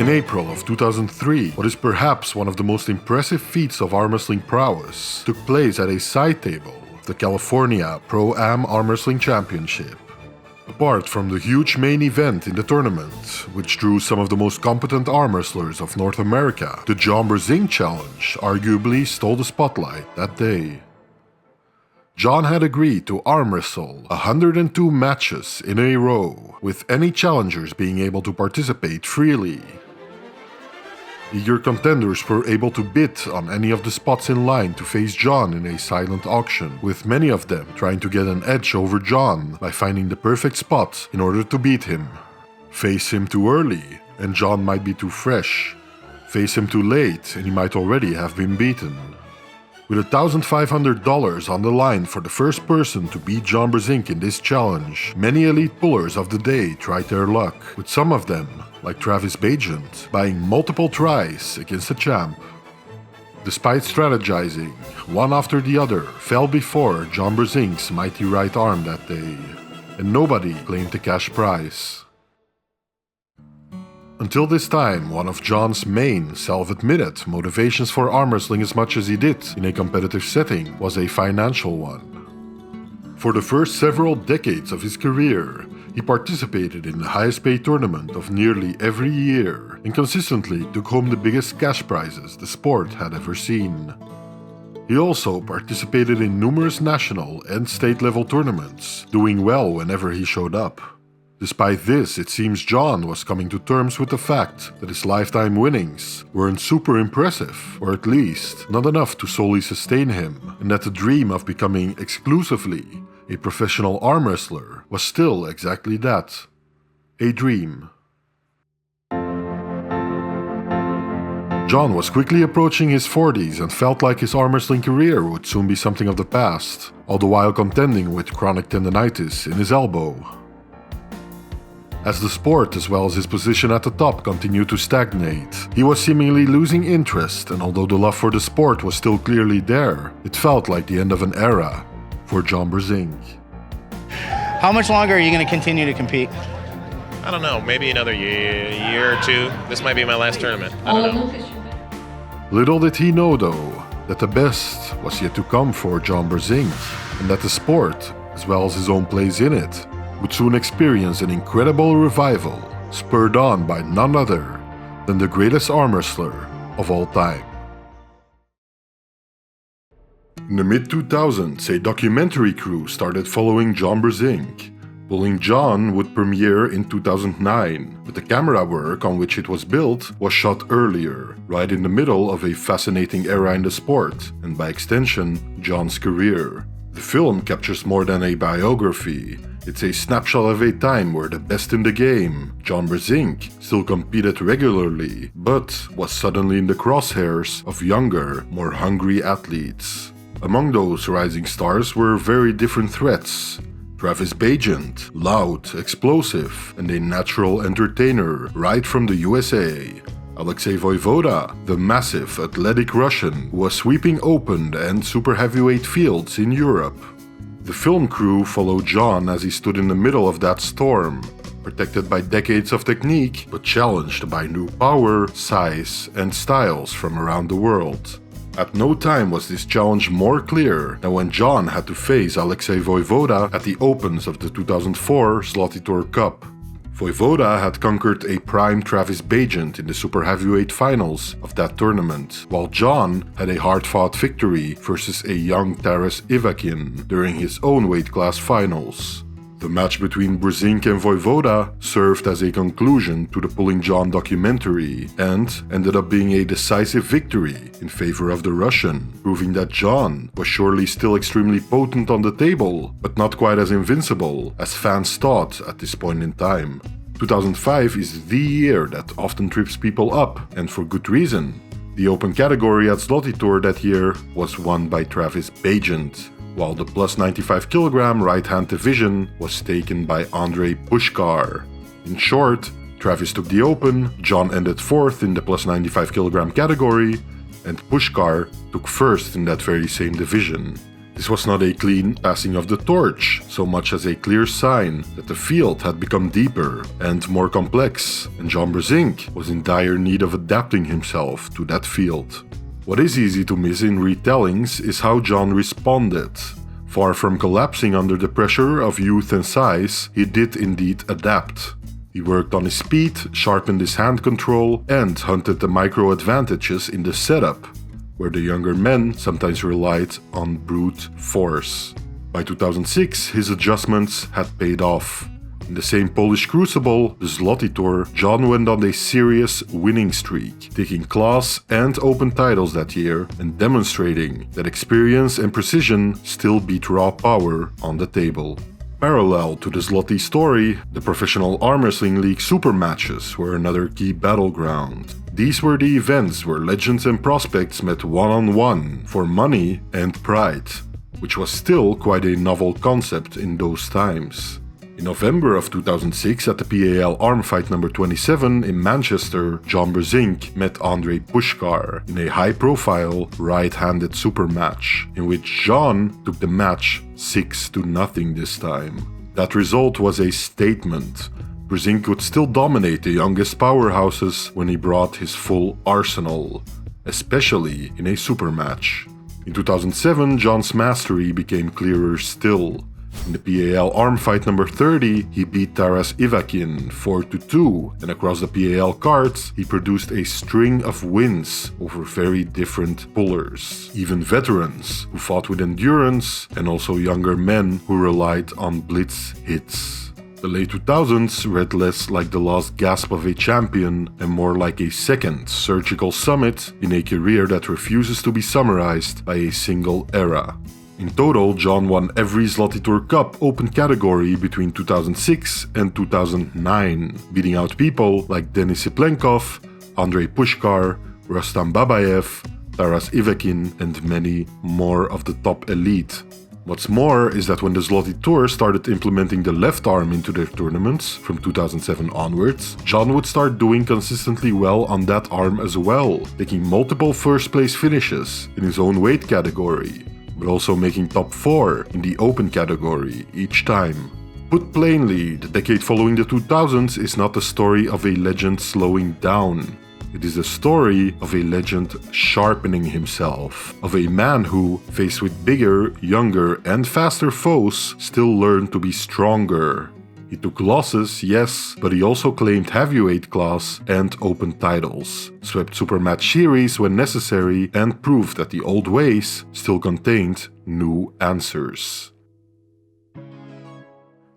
In April of 2003, what is perhaps one of the most impressive feats of arm wrestling prowess took place at a side table, the California Pro-Am Arm Wrestling Championship. Apart from the huge main event in the tournament, which drew some of the most competent arm wrestlers of North America, the John Brzenk challenge arguably stole the spotlight that day. John had agreed to arm wrestle 102 matches in a row, with any challengers being able to participate freely. Eager contenders were able to bid on any of the spots in line to face John in a silent auction, with many of them trying to get an edge over John by finding the perfect spot in order to beat him. Face him too early, and John might be too fresh. Face him too late, and he might already have been beaten. With $1,500 on the line for the first person to beat John Brzenk in this challenge, many elite pullers of the day tried their luck, with some of them, like Travis Bagent, buying multiple tries against the champ. Despite strategizing, one after the other fell before John Brzenk's mighty right arm that day, and nobody claimed the cash prize. Until this time, one of John's main, self-admitted motivations for arm wrestling as much as he did in a competitive setting was a financial one. For the first several decades of his career, he participated in the highest paid tournament of nearly every year and consistently took home the biggest cash prizes the sport had ever seen. He also participated in numerous national and state level tournaments, doing well whenever he showed up. Despite this, it seems John was coming to terms with the fact that his lifetime winnings weren't super impressive, or at least not enough to solely sustain him, and that the dream of becoming exclusively a professional arm wrestler was still exactly that, a dream. John was quickly approaching his 40s and felt like his arm wrestling career would soon be something of the past, all the while contending with chronic tendonitis in his elbow. As the sport as well as his position at the top continued to stagnate, he was seemingly losing interest, and although the love for the sport was still clearly there, it felt like the end of an era for John Brzenk. How much longer are you going to continue to compete? I don't know, maybe another year or two. This might be my last tournament. I don't know. Little did he know, though, that the best was yet to come for John Brzenk, and that the sport, as well as his own place in it, would soon experience an incredible revival, spurred on by none other than the greatest arm wrestler of all time. In the mid-2000s, a documentary crew started following John Brzenk. Pulling John would premiere in 2009, but the camera work on which it was built was shot earlier, right in the middle of a fascinating era in the sport, and by extension, John's career. The film captures more than a biography. It's a snapshot of a time where the best in the game, John Brzenk, still competed regularly, but was suddenly in the crosshairs of younger, more hungry athletes. Among those rising stars were very different threats. Travis Bagent, loud, explosive, and a natural entertainer right from the USA. Alexei Voivoda, the massive, athletic Russian who was sweeping open the and super heavyweight fields in Europe. The film crew followed John as he stood in the middle of that storm, protected by decades of technique, but challenged by new power, size, and styles from around the world. At no time was this challenge more clear than when John had to face Alexei Voivoda at the Opens of the 2004 Zloty Tour Cup. Voivoda had conquered a prime Travis Bagent in the super heavyweight finals of that tournament, while John had a hard-fought victory versus a young Taras Ivakin during his own weight class finals. The match between Brzenk and Vojvoda served as a conclusion to the Pulling John documentary and ended up being a decisive victory in favor of the Russian, proving that John was surely still extremely potent on the table, but not quite as invincible as fans thought at this point in time. 2005 is the year that often trips people up, and for good reason. The open category at Zloty Tour that year was won by Travis Bagent, while the plus 95 kg right-hand division was taken by Andrei Pushkar. In short, Travis took the open, John ended 4th in the plus 95 kg category, and Pushkar took 1st in that very same division. This was not a clean passing of the torch, so much as a clear sign that the field had become deeper and more complex, and John Brzenk was in dire need of adapting himself to that field. What is easy to miss in retellings is how John responded. Far from collapsing under the pressure of youth and size, he did indeed adapt. He worked on his speed, sharpened his hand control, and hunted the micro advantages in the setup, where the younger men sometimes relied on brute force. By 2006, his adjustments had paid off. In the same Polish crucible, the Zloty Tour, John went on a serious winning streak, taking class and open titles that year and demonstrating that experience and precision still beat raw power on the table. Parallel to the Zloty story, the Professional Arm Wrestling League Super Matches were another key battleground. These were the events where legends and prospects met one-on-one for money and pride, which was still quite a novel concept in those times. In November of 2006, at the PAL Arm Fight number 27 in Manchester, John Brzenk met Andrei Pushkar in a high-profile right-handed super match, in which John took the match 6-0 this time. That result was a statement. Brzenk would still dominate the youngest powerhouses when he brought his full arsenal, especially in a super match. In 2007, John's mastery became clearer still. In the PAL Arm Fight number 30, he beat Taras Ivakin 4-2, and across the PAL cards, he produced a string of wins over very different pullers. Even veterans who fought with endurance, and also younger men who relied on blitz hits. The late 2000s read less like the last gasp of a champion and more like a second surgical summit in a career that refuses to be summarized by a single era. In total, John won every Zloty Tour Cup open category between 2006 and 2009, beating out people like Denis Siplenkov, Andrei Pushkar, Rustam Babayev, Taras Ivakin, and many more of the top elite. What's more is that when the Zloty Tour started implementing the left arm into their tournaments from 2007 onwards, John would start doing consistently well on that arm as well, taking multiple first place finishes in his own weight category, but also making top 4 in the open category each time. Put plainly, the decade following the 2000s is not the story of a legend slowing down. It is the story of a legend sharpening himself, of a man who, faced with bigger, younger, and faster foes, still learned to be stronger. He took losses, yes, but he also claimed heavyweight class and open titles, swept Supermatch series when necessary, and proved that the old ways still contained new answers.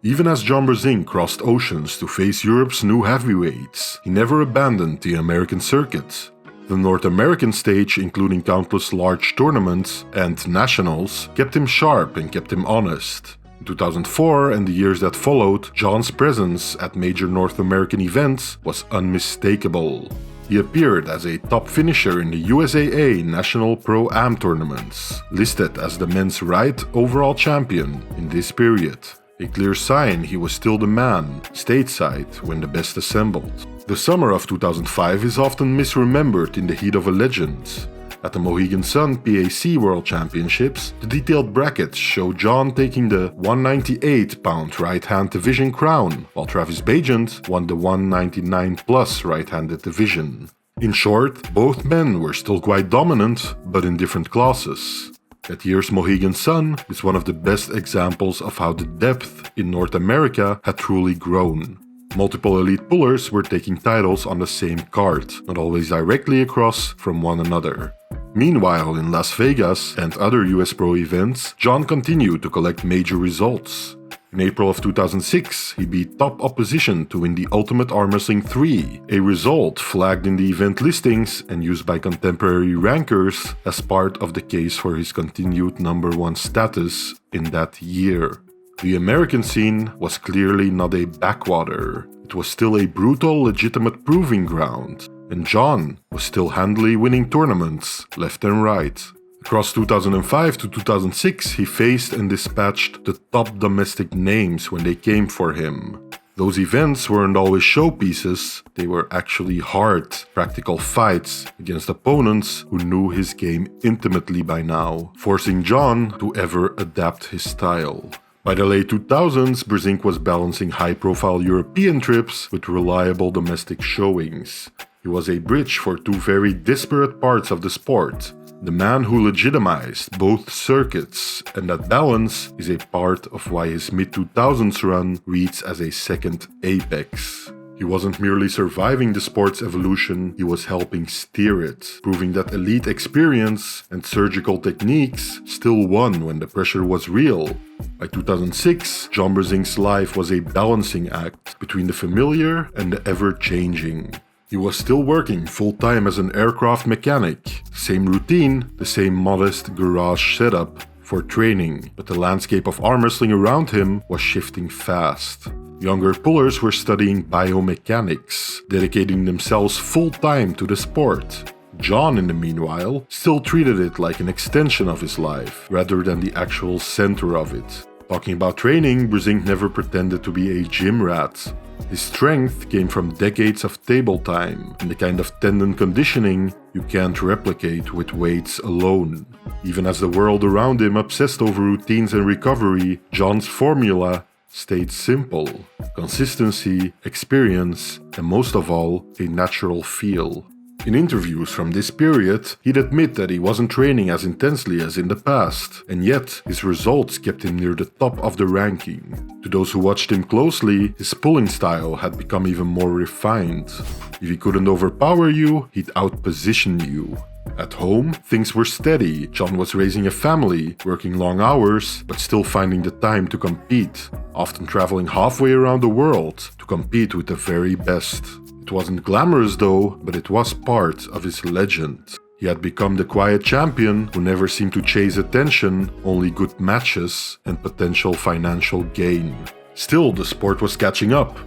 Even as John Brzenk crossed oceans to face Europe's new heavyweights, he never abandoned the American circuit. The North American stage, including countless large tournaments and nationals, kept him sharp and kept him honest. In 2004 and the years that followed, John's presence at major North American events was unmistakable. He appeared as a top finisher in the USAA National Pro-Am tournaments, listed as the men's right overall champion in this period. A clear sign he was still the man, stateside, when the best assembled. The summer of 2005 is often misremembered in the heat of a legend. At the Mohegan Sun PAC World Championships, the detailed brackets show John taking the 198-pound right-hand division crown, while Travis Bagent won the 199-plus right-handed division. In short, both men were still quite dominant, but in different classes. That year's Mohegan Sun is one of the best examples of how the depth in North America had truly grown. Multiple elite pullers were taking titles on the same card, not always directly across from one another. Meanwhile, in Las Vegas and other US Pro events, John continued to collect major results. In April of 2006, he beat top opposition to win the Ultimate Arm Wrestling 3, a result flagged in the event listings and used by contemporary rankers as part of the case for his continued #1 status in that year. The American scene was clearly not a backwater. It was still a brutal, legitimate proving ground, and John was still handily winning tournaments left and right. Across 2005 to 2006, he faced and dispatched the top domestic names when they came for him. Those events weren't always showpieces, they were actually hard, practical fights against opponents who knew his game intimately by now, forcing John to ever adapt his style. By the late 2000s, Brzenk was balancing high-profile European trips with reliable domestic showings. He was a bridge for two very disparate parts of the sport. The man who legitimized both circuits, and that balance is a part of why his mid-2000s run reads as a second apex. He wasn't merely surviving the sport's evolution, he was helping steer it, proving that elite experience and surgical techniques still won when the pressure was real. By 2006, John Brzenk's life was a balancing act between the familiar and the ever-changing. He was still working full-time as an aircraft mechanic, same routine, the same modest garage setup for training, but the landscape of arm wrestling around him was shifting fast. Younger pullers were studying biomechanics, dedicating themselves full-time to the sport. John, in the meanwhile, still treated it like an extension of his life, rather than the actual center of it. Talking about training, Brzenk never pretended to be a gym rat. His strength came from decades of table time and the kind of tendon conditioning you can't replicate with weights alone. Even as the world around him obsessed over routines and recovery, John's formula stayed simple: consistency, experience, and most of all, a natural feel. In interviews from this period, he'd admit that he wasn't training as intensely as in the past, and yet his results kept him near the top of the ranking. To those who watched him closely, his pulling style had become even more refined. If he couldn't overpower you, he'd outposition you. At home, things were steady. John was raising a family, working long hours, but still finding the time to compete, often traveling halfway around the world to compete with the very best. It wasn't glamorous though, but it was part of his legend. He had become the quiet champion who never seemed to chase attention, only good matches and potential financial gain. Still, the sport was catching up.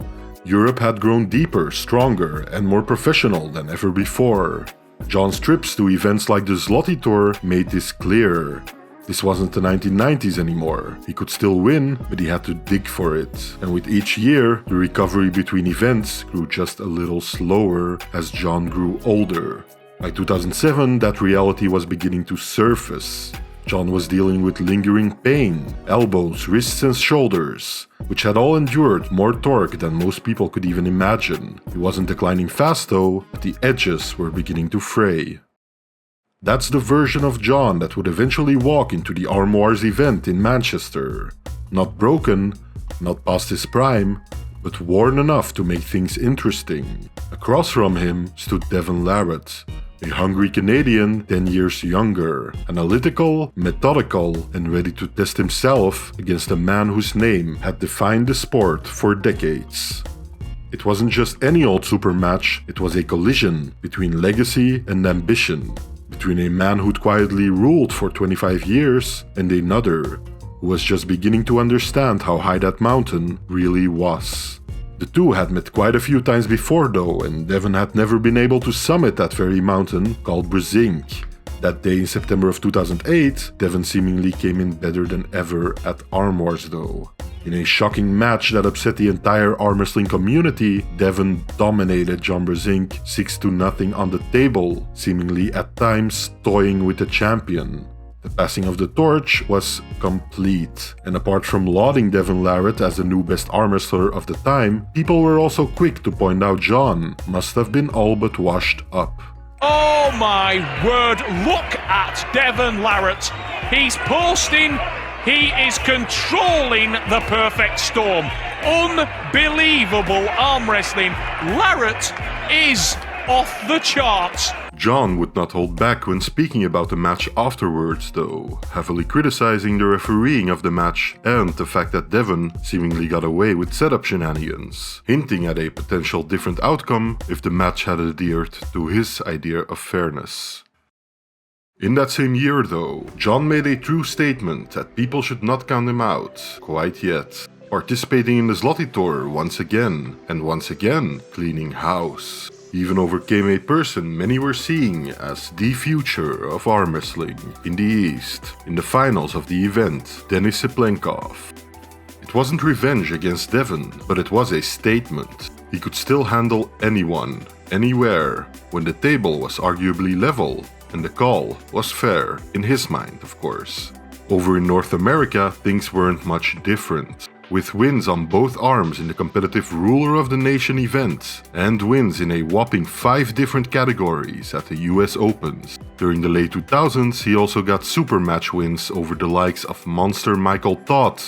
Europe had grown deeper, stronger, and more professional than ever before. John's trips to events like the Zloty Tour made this clearer. This wasn't the 1990s anymore. He could still win, but he had to dig for it. And with each year, the recovery between events grew just a little slower as John grew older. By 2007, that reality was beginning to surface. John was dealing with lingering pain, elbows, wrists and shoulders, which had all endured more torque than most people could even imagine. He wasn't declining fast though, but the edges were beginning to fray. That's the version of John that would eventually walk into the Arm Wars event in Manchester. Not broken, not past his prime, but worn enough to make things interesting. Across from him stood Devon Larratt, a hungry Canadian 10 years younger, analytical, methodical, and ready to test himself against a man whose name had defined the sport for decades. It wasn't just any old super match, it was a collision between legacy and ambition. Between a man who'd quietly ruled for 25 years and another who was just beginning to understand how high that mountain really was. The two had met quite a few times before though, and Devon had never been able to summit that very mountain called Brzenk. That day in September of 2008, Devon seemingly came in better than ever at Arm Wars though. In a shocking match that upset the entire arm wrestling community, Devon dominated John Brzenk 6-0 on the table, seemingly at times toying with the champion. The passing of the torch was complete, and apart from lauding Devon Larratt as the new best arm wrestler of the time, people were also quick to point out John must have been all but washed up. Oh my word, look at Devon Larratt. He's posting. He is controlling the perfect storm. Unbelievable arm wrestling. Larratt is off the charts. John would not hold back when speaking about the match afterwards though, heavily criticizing the refereeing of the match and the fact that Devon seemingly got away with setup shenanigans, hinting at a potential different outcome if the match had adhered to his idea of fairness. In that same year though, John made a true statement that people should not count him out quite yet, participating in the Zloty Tour once again, and once again cleaning house. He even overcame a person many were seeing as the future of arm wrestling in the East, in the finals of the event, Denis Seplenkov. It wasn't revenge against Devon, but it was a statement. He could still handle anyone, anywhere, when the table was arguably level, and the call was fair, in his mind of course. Over in North America, things weren't much different, with wins on both arms in the competitive Ruler of the Nation event, and wins in a whopping 5 different categories at the US Opens. During the late 2000s, he also got super match wins over the likes of Monster Michael Todd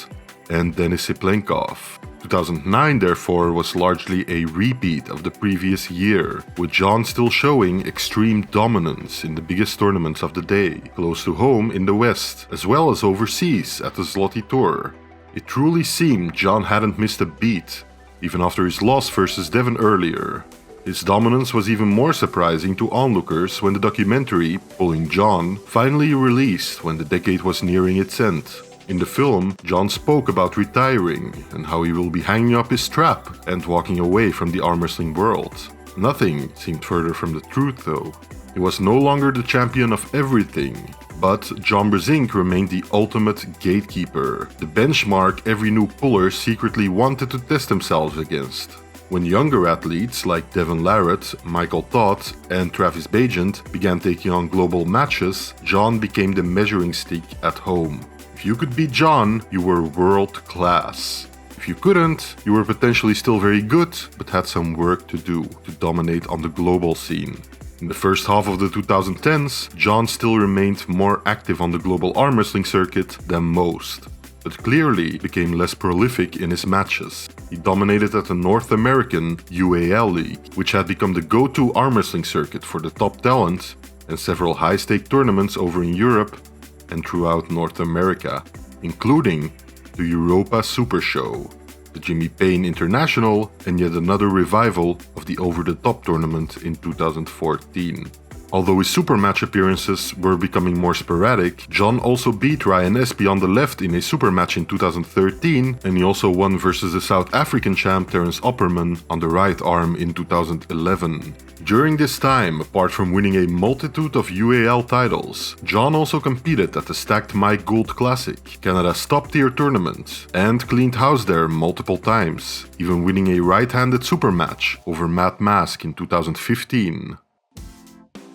and Denis Seplenkov. 2009 therefore was largely a repeat of the previous year, with John still showing extreme dominance in the biggest tournaments of the day, close to home in the West, as well as overseas at the Zloty Tour. It truly seemed John hadn't missed a beat, even after his loss versus Devon earlier. His dominance was even more surprising to onlookers when the documentary, Pulling John, finally released when the decade was nearing its end. In the film, John spoke about retiring and how he will be hanging up his strap and walking away from the arm wrestling world. Nothing seemed further from the truth though. He was no longer the champion of everything, but John Brzenk remained the ultimate gatekeeper, the benchmark every new puller secretly wanted to test themselves against. When younger athletes like Devon Larratt, Michael Todd and Travis Bagent began taking on global matches, John became the measuring stick at home. If you could beat John, you were world class. If you couldn't, you were potentially still very good, but had some work to do to dominate on the global scene. In the first half of the 2010s, John still remained more active on the global arm wrestling circuit than most, but clearly became less prolific in his matches. He dominated at the North American UAL League, which had become the go-to arm wrestling circuit for the top talent, and several high-stake tournaments over in Europe and throughout North America, including the Europa Super Show, the Jimmy Payne International, and yet another revival of the Over the Top tournament in 2014. Although his super match appearances were becoming more sporadic, John also beat Ryan Espy on the left in a super match in 2013, and he also won versus the South African champ Terence Opperman on the right arm in 2011. During this time, apart from winning a multitude of UAL titles, John also competed at the Stacked Mike Gould Classic, Canada's top-tier tournament, and cleaned house there multiple times, even winning a right-handed super match over Matt Mask in 2015.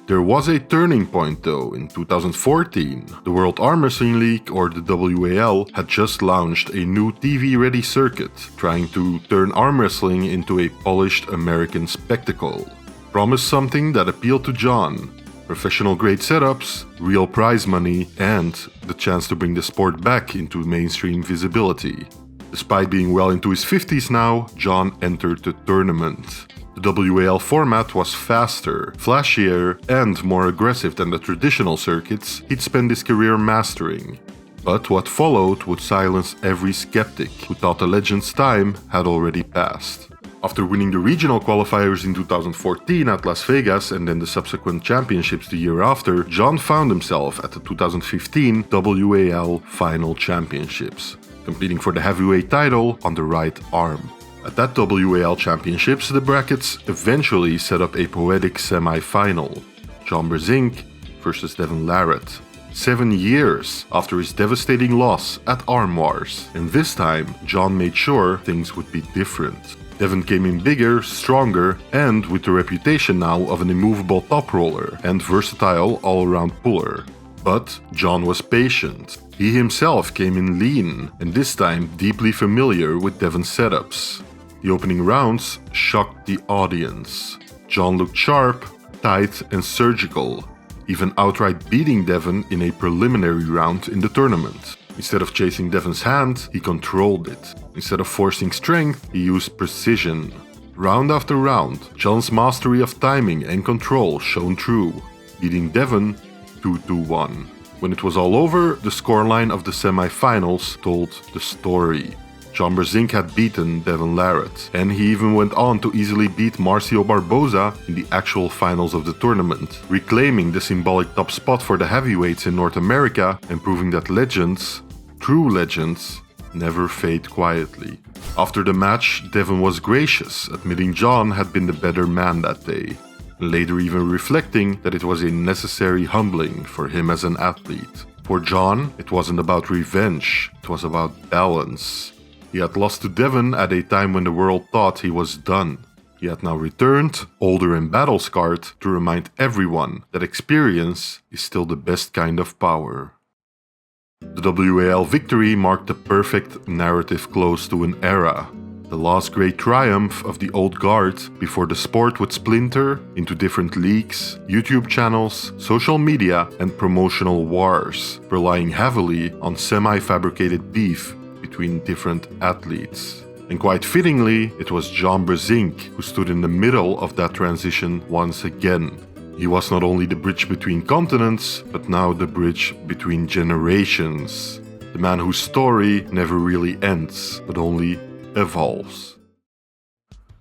There was a turning point though in 2014. The World Arm Wrestling League, or the WAL, had just launched a new TV-ready circuit, trying to turn arm wrestling into a polished American spectacle. Promised something that appealed to John: professional-grade setups, real prize money, and the chance to bring the sport back into mainstream visibility. Despite being well into his 50s now, John entered the tournament. The WAL format was faster, flashier, and more aggressive than the traditional circuits he'd spent his career mastering. But what followed would silence every skeptic who thought the legend's time had already passed. After winning the regional qualifiers in 2014 at Las Vegas and then the subsequent championships the year after, John found himself at the 2015 WAL Final Championships, competing for the heavyweight title on the right arm. At that WAL Championships, the brackets eventually set up a poetic semi-final: John Brzenk versus Devon Larratt. 7 years after his devastating loss at Arm Wars, and this time John made sure things would be different. Devon came in bigger, stronger, and with the reputation now of an immovable top roller and versatile all-around puller. But John was patient. He himself came in lean, and this time deeply familiar with Devon's setups. The opening rounds shocked the audience. John looked sharp, tight, and surgical, even outright beating Devon in a preliminary round in the tournament. Instead of chasing Devon's hand, he controlled it. Instead of forcing strength, he used precision. Round after round, John's mastery of timing and control shone through, beating Devon 2-1. When it was all over, the scoreline of the semi-finals told the story. John Brzenk had beaten Devon Larratt, and he even went on to easily beat Marcio Barboza in the actual finals of the tournament, reclaiming the symbolic top spot for the heavyweights in North America and proving that legends, true legends, never fade quietly. After the match, Devon was gracious, admitting John had been the better man that day, later even reflecting that it was a necessary humbling for him as an athlete. For John, it wasn't about revenge, it was about balance. He had lost to Devon at a time when the world thought he was done. He had now returned, older and battle-scarred, to remind everyone that experience is still the best kind of power. The WAL victory marked the perfect narrative close to an era, the last great triumph of the old guard before the sport would splinter into different leagues, YouTube channels, social media, and promotional wars, relying heavily on semi-fabricated beef between different athletes. And quite fittingly, it was John Brzenk who stood in the middle of that transition once again. He was not only the bridge between continents, but now the bridge between generations. The man whose story never really ends, but only evolves.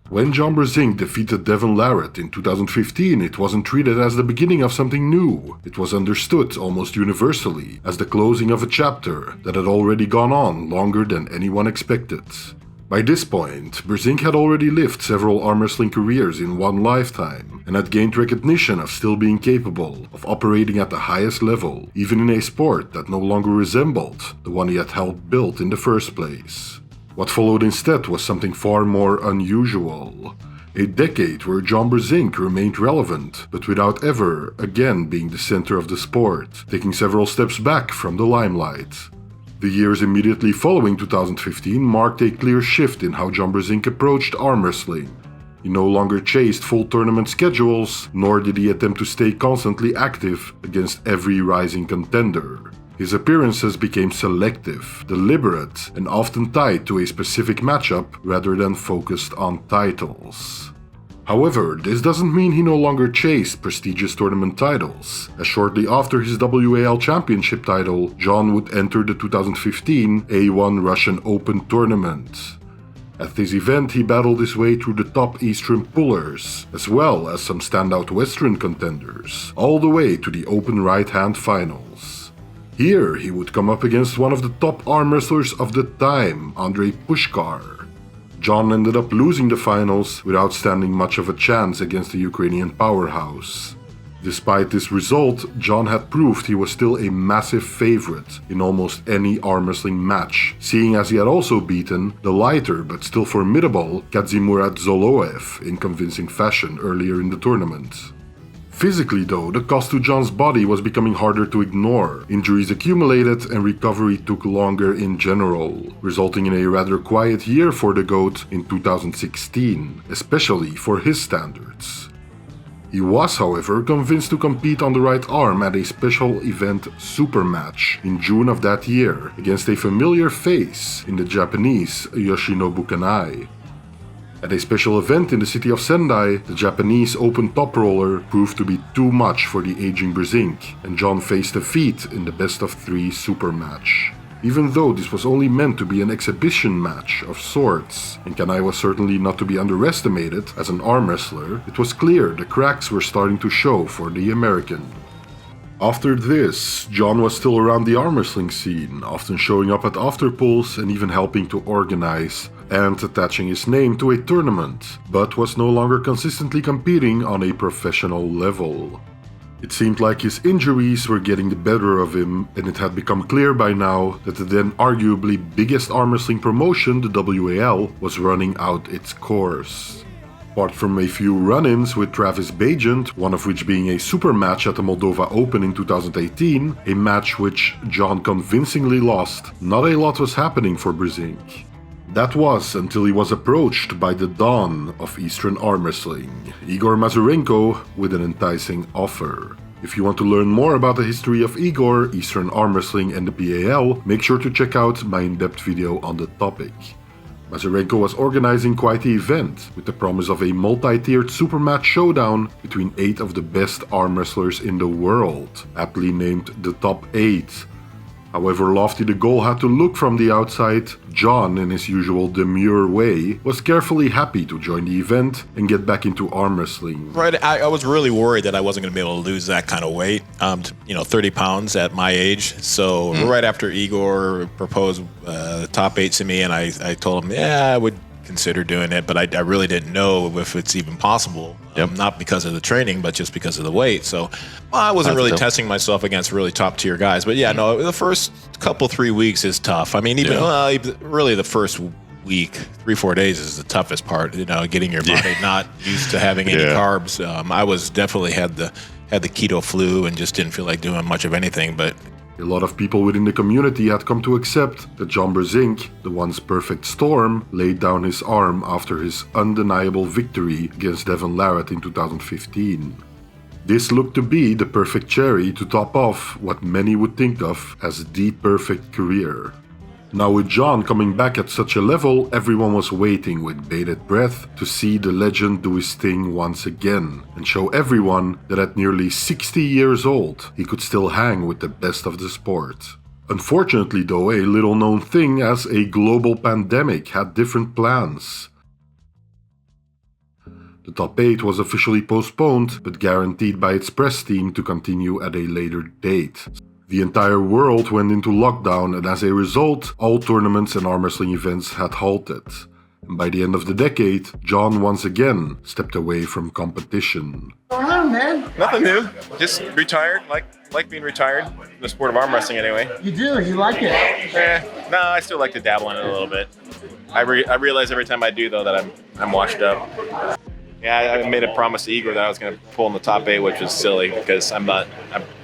When John Brzenk defeated Devon Larratt in 2015, it wasn't treated as the beginning of something new. It was understood almost universally as the closing of a chapter that had already gone on longer than anyone expected. By this point, Brzenk had already lived several arm wrestling careers in one lifetime and had gained recognition of still being capable of operating at the highest level, even in a sport that no longer resembled the one he had helped build in the first place. What followed instead was something far more unusual. A decade where John Brzenk remained relevant, but without ever again being the center of the sport, taking several steps back from the limelight. The years immediately following 2015 marked a clear shift in how John Brzenk approached arm wrestling. He no longer chased full tournament schedules, nor did he attempt to stay constantly active against every rising contender. His appearances became selective, deliberate, and often tied to a specific matchup rather than focused on titles. However, this doesn't mean he no longer chased prestigious tournament titles, as shortly after his WAL championship title, John would enter the 2015 A1 Russian Open tournament. At this event, he battled his way through the top Eastern pullers, as well as some standout Western contenders, all the way to the Open right-hand finals. Here, he would come up against one of the top arm wrestlers of the time, Andrei Pushkar. John ended up losing the finals without standing much of a chance against the Ukrainian powerhouse. Despite this result, John had proved he was still a massive favorite in almost any arm wrestling match, seeing as he had also beaten the lighter but still formidable Kadzimurat Zoloev in convincing fashion earlier in the tournament. Physically though, the cost to John's body was becoming harder to ignore. Injuries accumulated and recovery took longer in general, resulting in a rather quiet year for the GOAT in 2016, especially for his standards. He was, however, convinced to compete on the right arm at a special event super match in June of that year against a familiar face in the Japanese Yoshinobu Kanai. At a special event in the city of Sendai, the Japanese open top roller proved to be too much for the aging Brzenk, and John faced defeat in the best of 3 super match. Even though this was only meant to be an exhibition match of sorts, and Kanai was certainly not to be underestimated as an arm wrestler, it was clear the cracks were starting to show for the American. After this, John was still around the arm wrestling scene, often showing up at afterpulls and even helping to organize and attaching his name to a tournament, but was no longer consistently competing on a professional level. It seemed like his injuries were getting the better of him, and it had become clear by now that the then arguably biggest arm wrestling promotion, the WAL, was running out its course. Apart from a few run-ins with Travis Bagent, one of which being a super match at the Moldova Open in 2018, a match which John convincingly lost, not a lot was happening for Brzenk. That was until he was approached by the dawn of Eastern arm wrestling, Igor Mazurenko, with an enticing offer. If you want to learn more about the history of Igor, Eastern arm wrestling and the PAL, make sure to check out my in-depth video on the topic. Mazurenko was organizing quite the event, with the promise of a multi-tiered supermatch showdown between 8 of the best arm wrestlers in the world, aptly named the Top 8. However lofty the goal had to look from the outside, John, in his usual demure way, was carefully happy to join the event and get back into arm wrestling. Right, I was really worried that I wasn't going to be able to lose that kind of weight, 30 pounds at my age. So right after Igor proposed Top 8 to me, and I told him, yeah, I would consider doing it, but I really didn't know if it's even possible. Not because of the training, but just because of the weight. So I wasn't really testing myself against really top tier guys. But yeah, no, the first couple 3 weeks is tough. I mean, really the first week, 3-4 days is the toughest part. Getting your body not used to having any carbs. I was definitely had the keto flu and just didn't feel like doing much of anything. But a lot of people within the community had come to accept that John Brzenk, the once perfect Storm, laid down his arm after his undeniable victory against Devon Larratt in 2015. This looked to be the perfect cherry to top off what many would think of as the perfect career. Now with John coming back at such a level, everyone was waiting with bated breath to see the legend do his thing once again and show everyone that at nearly 60 years old, he could still hang with the best of the sport. Unfortunately though, a little known thing as a global pandemic had different plans. The Top 8 was officially postponed, but guaranteed by its press team to continue at a later date. The entire world went into lockdown, and as a result, all tournaments and arm wrestling events had halted. And by the end of the decade, John once again stepped away from competition. What's going on, man? Nothing new. Just retired. Like being retired. The sport of arm wrestling, anyway. You do? You like it? No, I still like to dabble in it a little bit. I realize every time I do, though, that I'm washed up. Yeah, I made a promise to Igor that I was going to pull in the Top 8, which was silly because I'm not.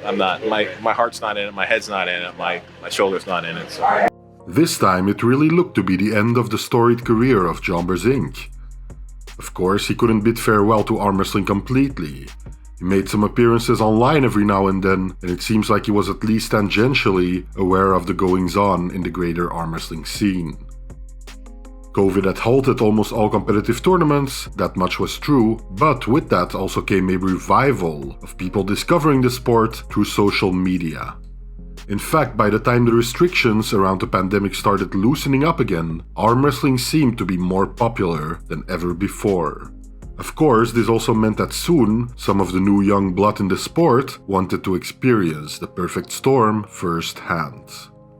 My heart's not in it, my head's not in it, my shoulder's not in it. So. This time, it really looked to be the end of the storied career of John Brzenk. Of course, he couldn't bid farewell to arm wrestling completely. He made some appearances online every now and then, and it seems like he was at least tangentially aware of the goings-on in the greater arm wrestling scene. COVID had halted almost all competitive tournaments, that much was true, but with that also came a revival of people discovering the sport through social media. In fact, by the time the restrictions around the pandemic started loosening up again, arm wrestling seemed to be more popular than ever before. Of course, this also meant that soon, some of the new young blood in the sport wanted to experience the perfect storm firsthand.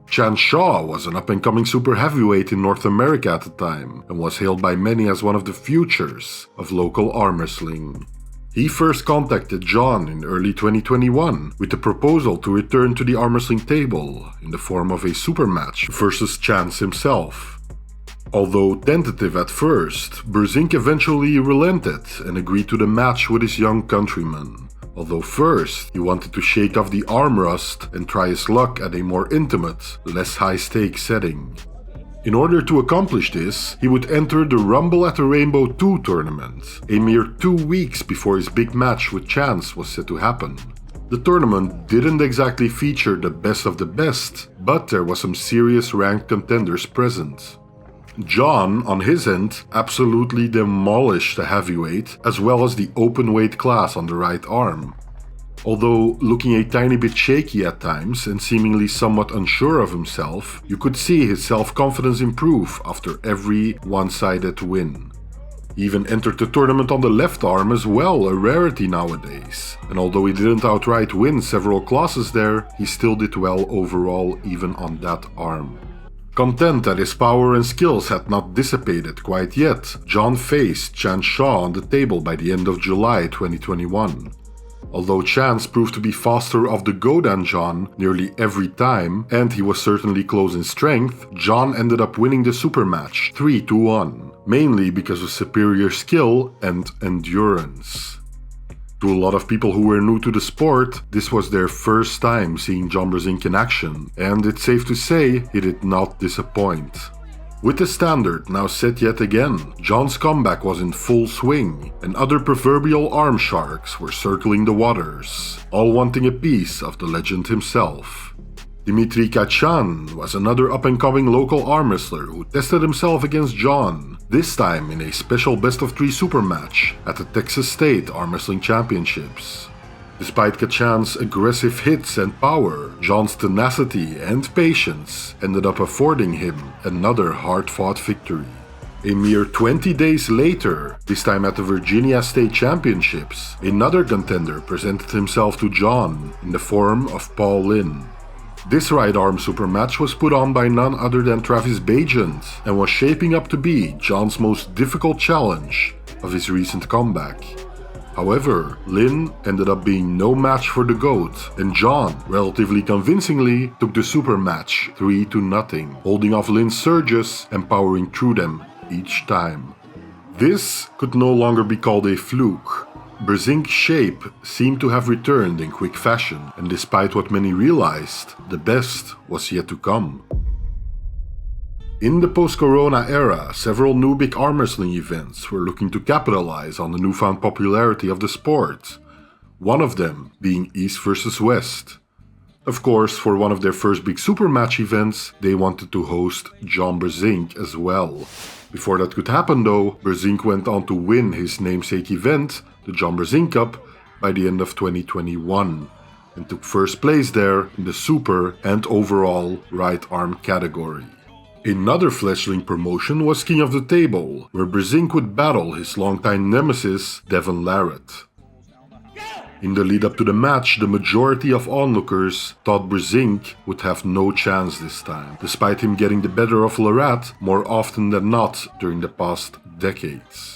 Chan Shaw was an up-and-coming super heavyweight in North America at the time and was hailed by many as one of the futures of local arm wrestling. He first contacted John in early 2021 with the proposal to return to the arm wrestling table in the form of a super match versus Chance himself. Although tentative at first, Brzenk eventually relented and agreed to the match with his young countryman. Although first, he wanted to shake off the arm rust and try his luck at a more intimate, less high-stakes setting. In order to accomplish this, he would enter the Rumble at the Rainbow 2 tournament, a mere 2 weeks before his big match with Chance was set to happen. The tournament didn't exactly feature the best of the best, but there was some serious ranked contenders present. John, on his end, absolutely demolished the heavyweight as well as the open weight class on the right arm. Although looking a tiny bit shaky at times and seemingly somewhat unsure of himself, you could see his self-confidence improve after every one-sided win. He even entered the tournament on the left arm as well, a rarity nowadays. And although he didn't outright win several classes there, he still did well overall even on that arm. Content that his power and skills had not dissipated quite yet, John faced Chan Shaw on the table by the end of July 2021. Although Chance proved to be faster off the go than John nearly every time, and he was certainly close in strength, John ended up winning the super match 3-1, mainly because of superior skill and endurance. To a lot of people who were new to the sport, this was their first time seeing John Brzenk in action, and it's safe to say he did not disappoint. With the standard now set yet again, John's comeback was in full swing, and other proverbial arm sharks were circling the waters, all wanting a piece of the legend himself. Dmitry Kachan was another up-and-coming local arm wrestler who tested himself against John, this time in a special best-of-3 super match at the Texas State Arm Wrestling Championships. Despite Kachan's aggressive hits and power, John's tenacity and patience ended up affording him another hard-fought victory. A mere 20 days later, this time at the Virginia State Championships, another contender presented himself to John in the form of Paul Lynn. This right arm super match was put on by none other than Travis Bagent and was shaping up to be John's most difficult challenge of his recent comeback. However, Lynn ended up being no match for the GOAT, and John relatively convincingly took the super match 3-0, holding off Lynn's surges and powering through them each time. This could no longer be called a fluke. Brzenk's shape seemed to have returned in quick fashion, and despite what many realized, the best was yet to come. In the post-corona era, several new big arm wrestling events were looking to capitalize on the newfound popularity of the sport, one of them being East vs West. Of course, for one of their first big super match events, they wanted to host John Brzenk as well. Before that could happen though, Brzenk went on to win his namesake event, the John Brzenk Cup, by the end of 2021, and took first place there in the super and overall right arm category. Another fledgling promotion was King of the Table, where Brzenk would battle his longtime nemesis, Devon Larratt. In the lead up to the match, the majority of onlookers thought Brzenk would have no chance this time, despite him getting the better of Larratt more often than not during the past decades.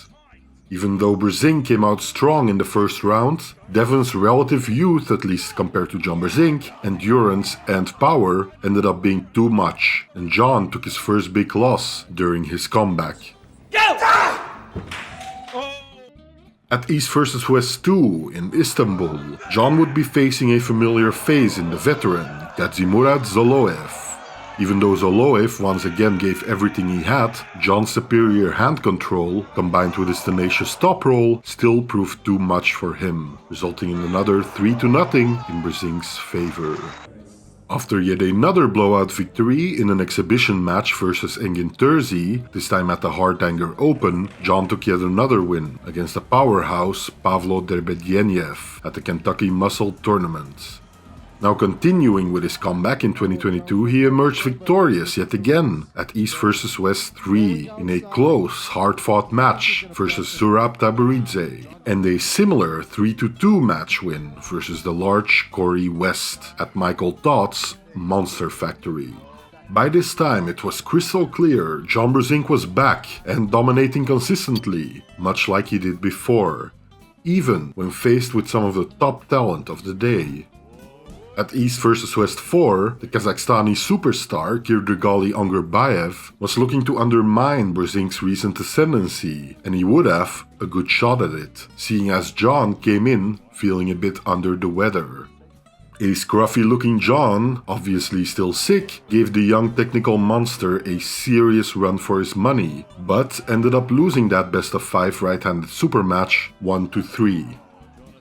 Even though Brzenk came out strong in the first round, Devon's relative youth, at least compared to John Brzenk, endurance and power ended up being too much, and John took his first big loss during his comeback. At East vs West 2 in Istanbul, John would be facing a familiar face in the veteran, Kazimurad Zoloev. Even though Zoloev once again gave everything he had, John's superior hand control, combined with his tenacious top roll, still proved too much for him, resulting in another 3-0 in Brzenk's favor. After yet another blowout victory in an exhibition match versus Engin Terzi, this time at the Hardanger Open, John took yet another win against the powerhouse Pavlo Derbedyev at the Kentucky Muscle Tournament. Now continuing with his comeback in 2022, he emerged victorious yet again at East vs West 3 in a close, hard-fought match versus Zurab Taburidze, and a similar 3-2 match win versus the large Corey West at Michael Todd's Monster Factory. By this time, it was crystal clear John Brzenk was back and dominating consistently, much like he did before, even when faced with some of the top talent of the day. At East vs West 4, the Kazakhstani superstar Kirdurgali Ongerbayev was looking to undermine Brzenk's recent ascendancy, and he would have a good shot at it, seeing as John came in feeling a bit under the weather. A scruffy-looking John, obviously still sick, gave the young technical monster a serious run for his money, but ended up losing that best-of-5 right-handed super match 1-3.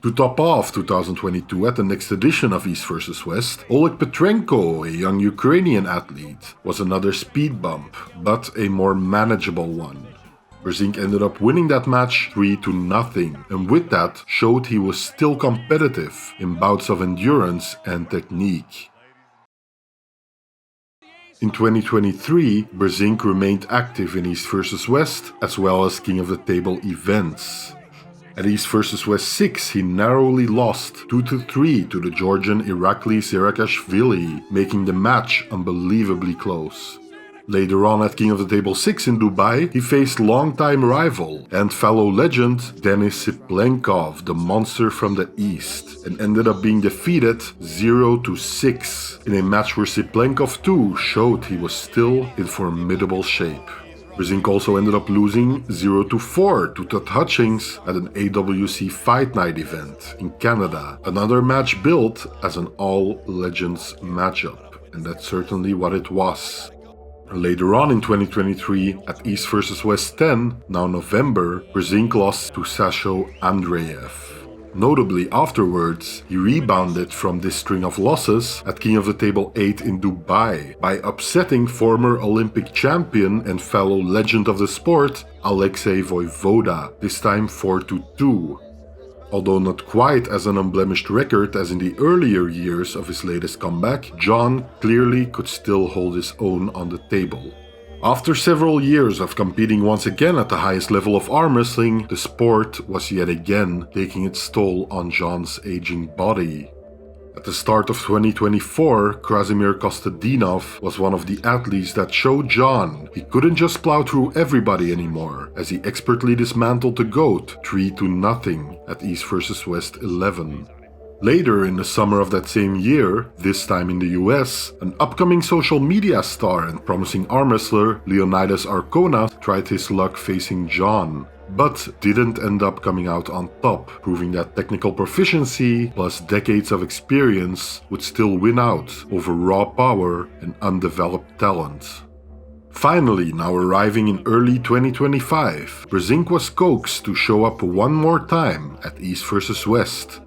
To top off 2022 at the next edition of East vs West, Oleg Petrenko, a young Ukrainian athlete, was another speed bump, but a more manageable one. Brzenk ended up winning that match 3-0, and with that showed he was still competitive in bouts of endurance and technique. In 2023, Brzenk remained active in East vs West as well as King of the Table events. At East vs West 6, he narrowly lost 2-3 to the Georgian Irakli Sirakashvili, making the match unbelievably close. Later on at King of the Table 6 in Dubai, he faced longtime rival and fellow legend Denis Siplenkov, the monster from the East, and ended up being defeated 0-6 in a match where Siplenkov too showed he was still in formidable shape. Brzenk also ended up losing 0-4 to Todd Hutchings at an AWC Fight Night event in Canada, another match built as an all-legends matchup, and that's certainly what it was. Later on in 2023, at East vs West 10, now November, Brzenk lost to Sasho Andreev. Notably, afterwards, he rebounded from this string of losses at King of the Table 8 in Dubai by upsetting former Olympic champion and fellow legend of the sport, Alexei Voivoda, this time 4-2. Although not quite as an unblemished record as in the earlier years of his latest comeback, John clearly could still hold his own on the table. After several years of competing once again at the highest level of arm wrestling, the sport was yet again taking its toll on John's aging body. At the start of 2024, Krasimir Kostadinov was one of the athletes that showed John he couldn't just plow through everybody anymore, as he expertly dismantled the GOAT 3-0 at East vs West 11. Later in the summer of that same year, this time in the US, an upcoming social media star and promising arm wrestler, Leonidas Arcona, tried his luck facing John, but didn't end up coming out on top, proving that technical proficiency plus decades of experience would still win out over raw power and undeveloped talent. Finally, now arriving in early 2025, Brzenk was coaxed to show up one more time at East vs West.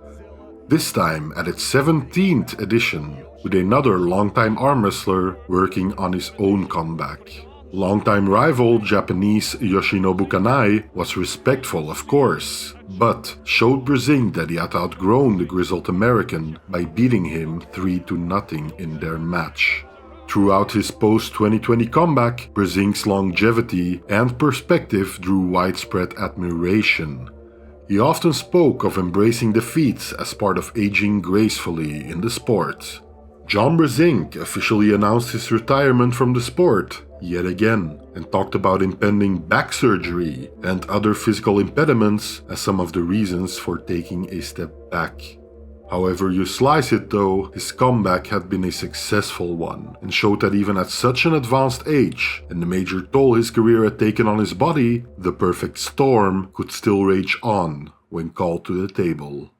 This time at its 17th edition, with another longtime arm wrestler working on his own comeback. Longtime rival Japanese Yoshinobu Kanai was respectful, of course, but showed Brzenk that he had outgrown the grizzled American by beating him 3-0 in their match. Throughout his post-2020 comeback, Brzenk's longevity and perspective drew widespread admiration. He often spoke of embracing defeats as part of aging gracefully in the sport. John Brzenk officially announced his retirement from the sport yet again and talked about impending back surgery and other physical impediments as some of the reasons for taking a step back. However you slice it though, his comeback had been a successful one and showed that even at such an advanced age and the major toll his career had taken on his body, the perfect storm could still rage on when called to the table.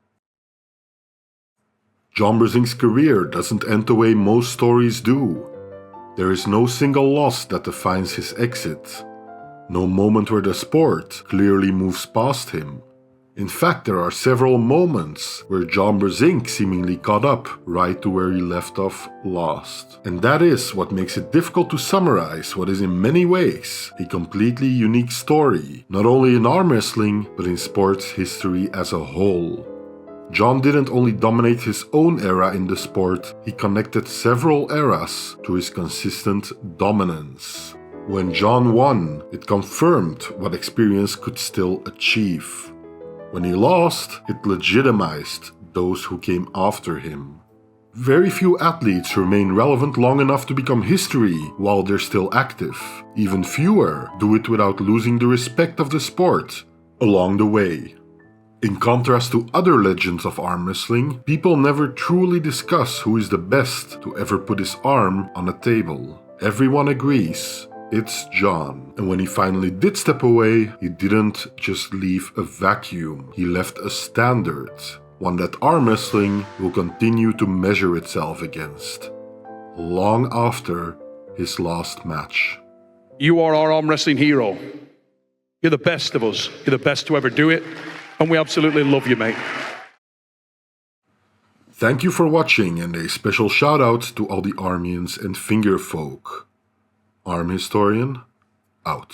John Brzenk's career doesn't end the way most stories do. There is no single loss that defines his exit. No moment where the sport clearly moves past him. In fact, there are several moments where John Brzenk seemingly caught up right to where he left off last. And that is what makes it difficult to summarize what is in many ways a completely unique story, not only in arm wrestling, but in sports history as a whole. John didn't only dominate his own era in the sport, he connected several eras to his consistent dominance. When John won, it confirmed what experience could still achieve. When he lost, it legitimized those who came after him. Very few athletes remain relevant long enough to become history while they're still active. Even fewer do it without losing the respect of the sport along the way. In contrast to other legends of arm wrestling, people never truly discuss who is the best to ever put his arm on a table. Everyone agrees it's John. And when he finally did step away, he didn't just leave a vacuum. He left a standard, one that arm wrestling will continue to measure itself against, long after his last match. You are our arm wrestling hero. You're the best of us. You're the best to ever do it. And we absolutely love you, mate. Thank you for watching, and a special shout out to all the Armians and Fingerfolk. Arm Historian, out.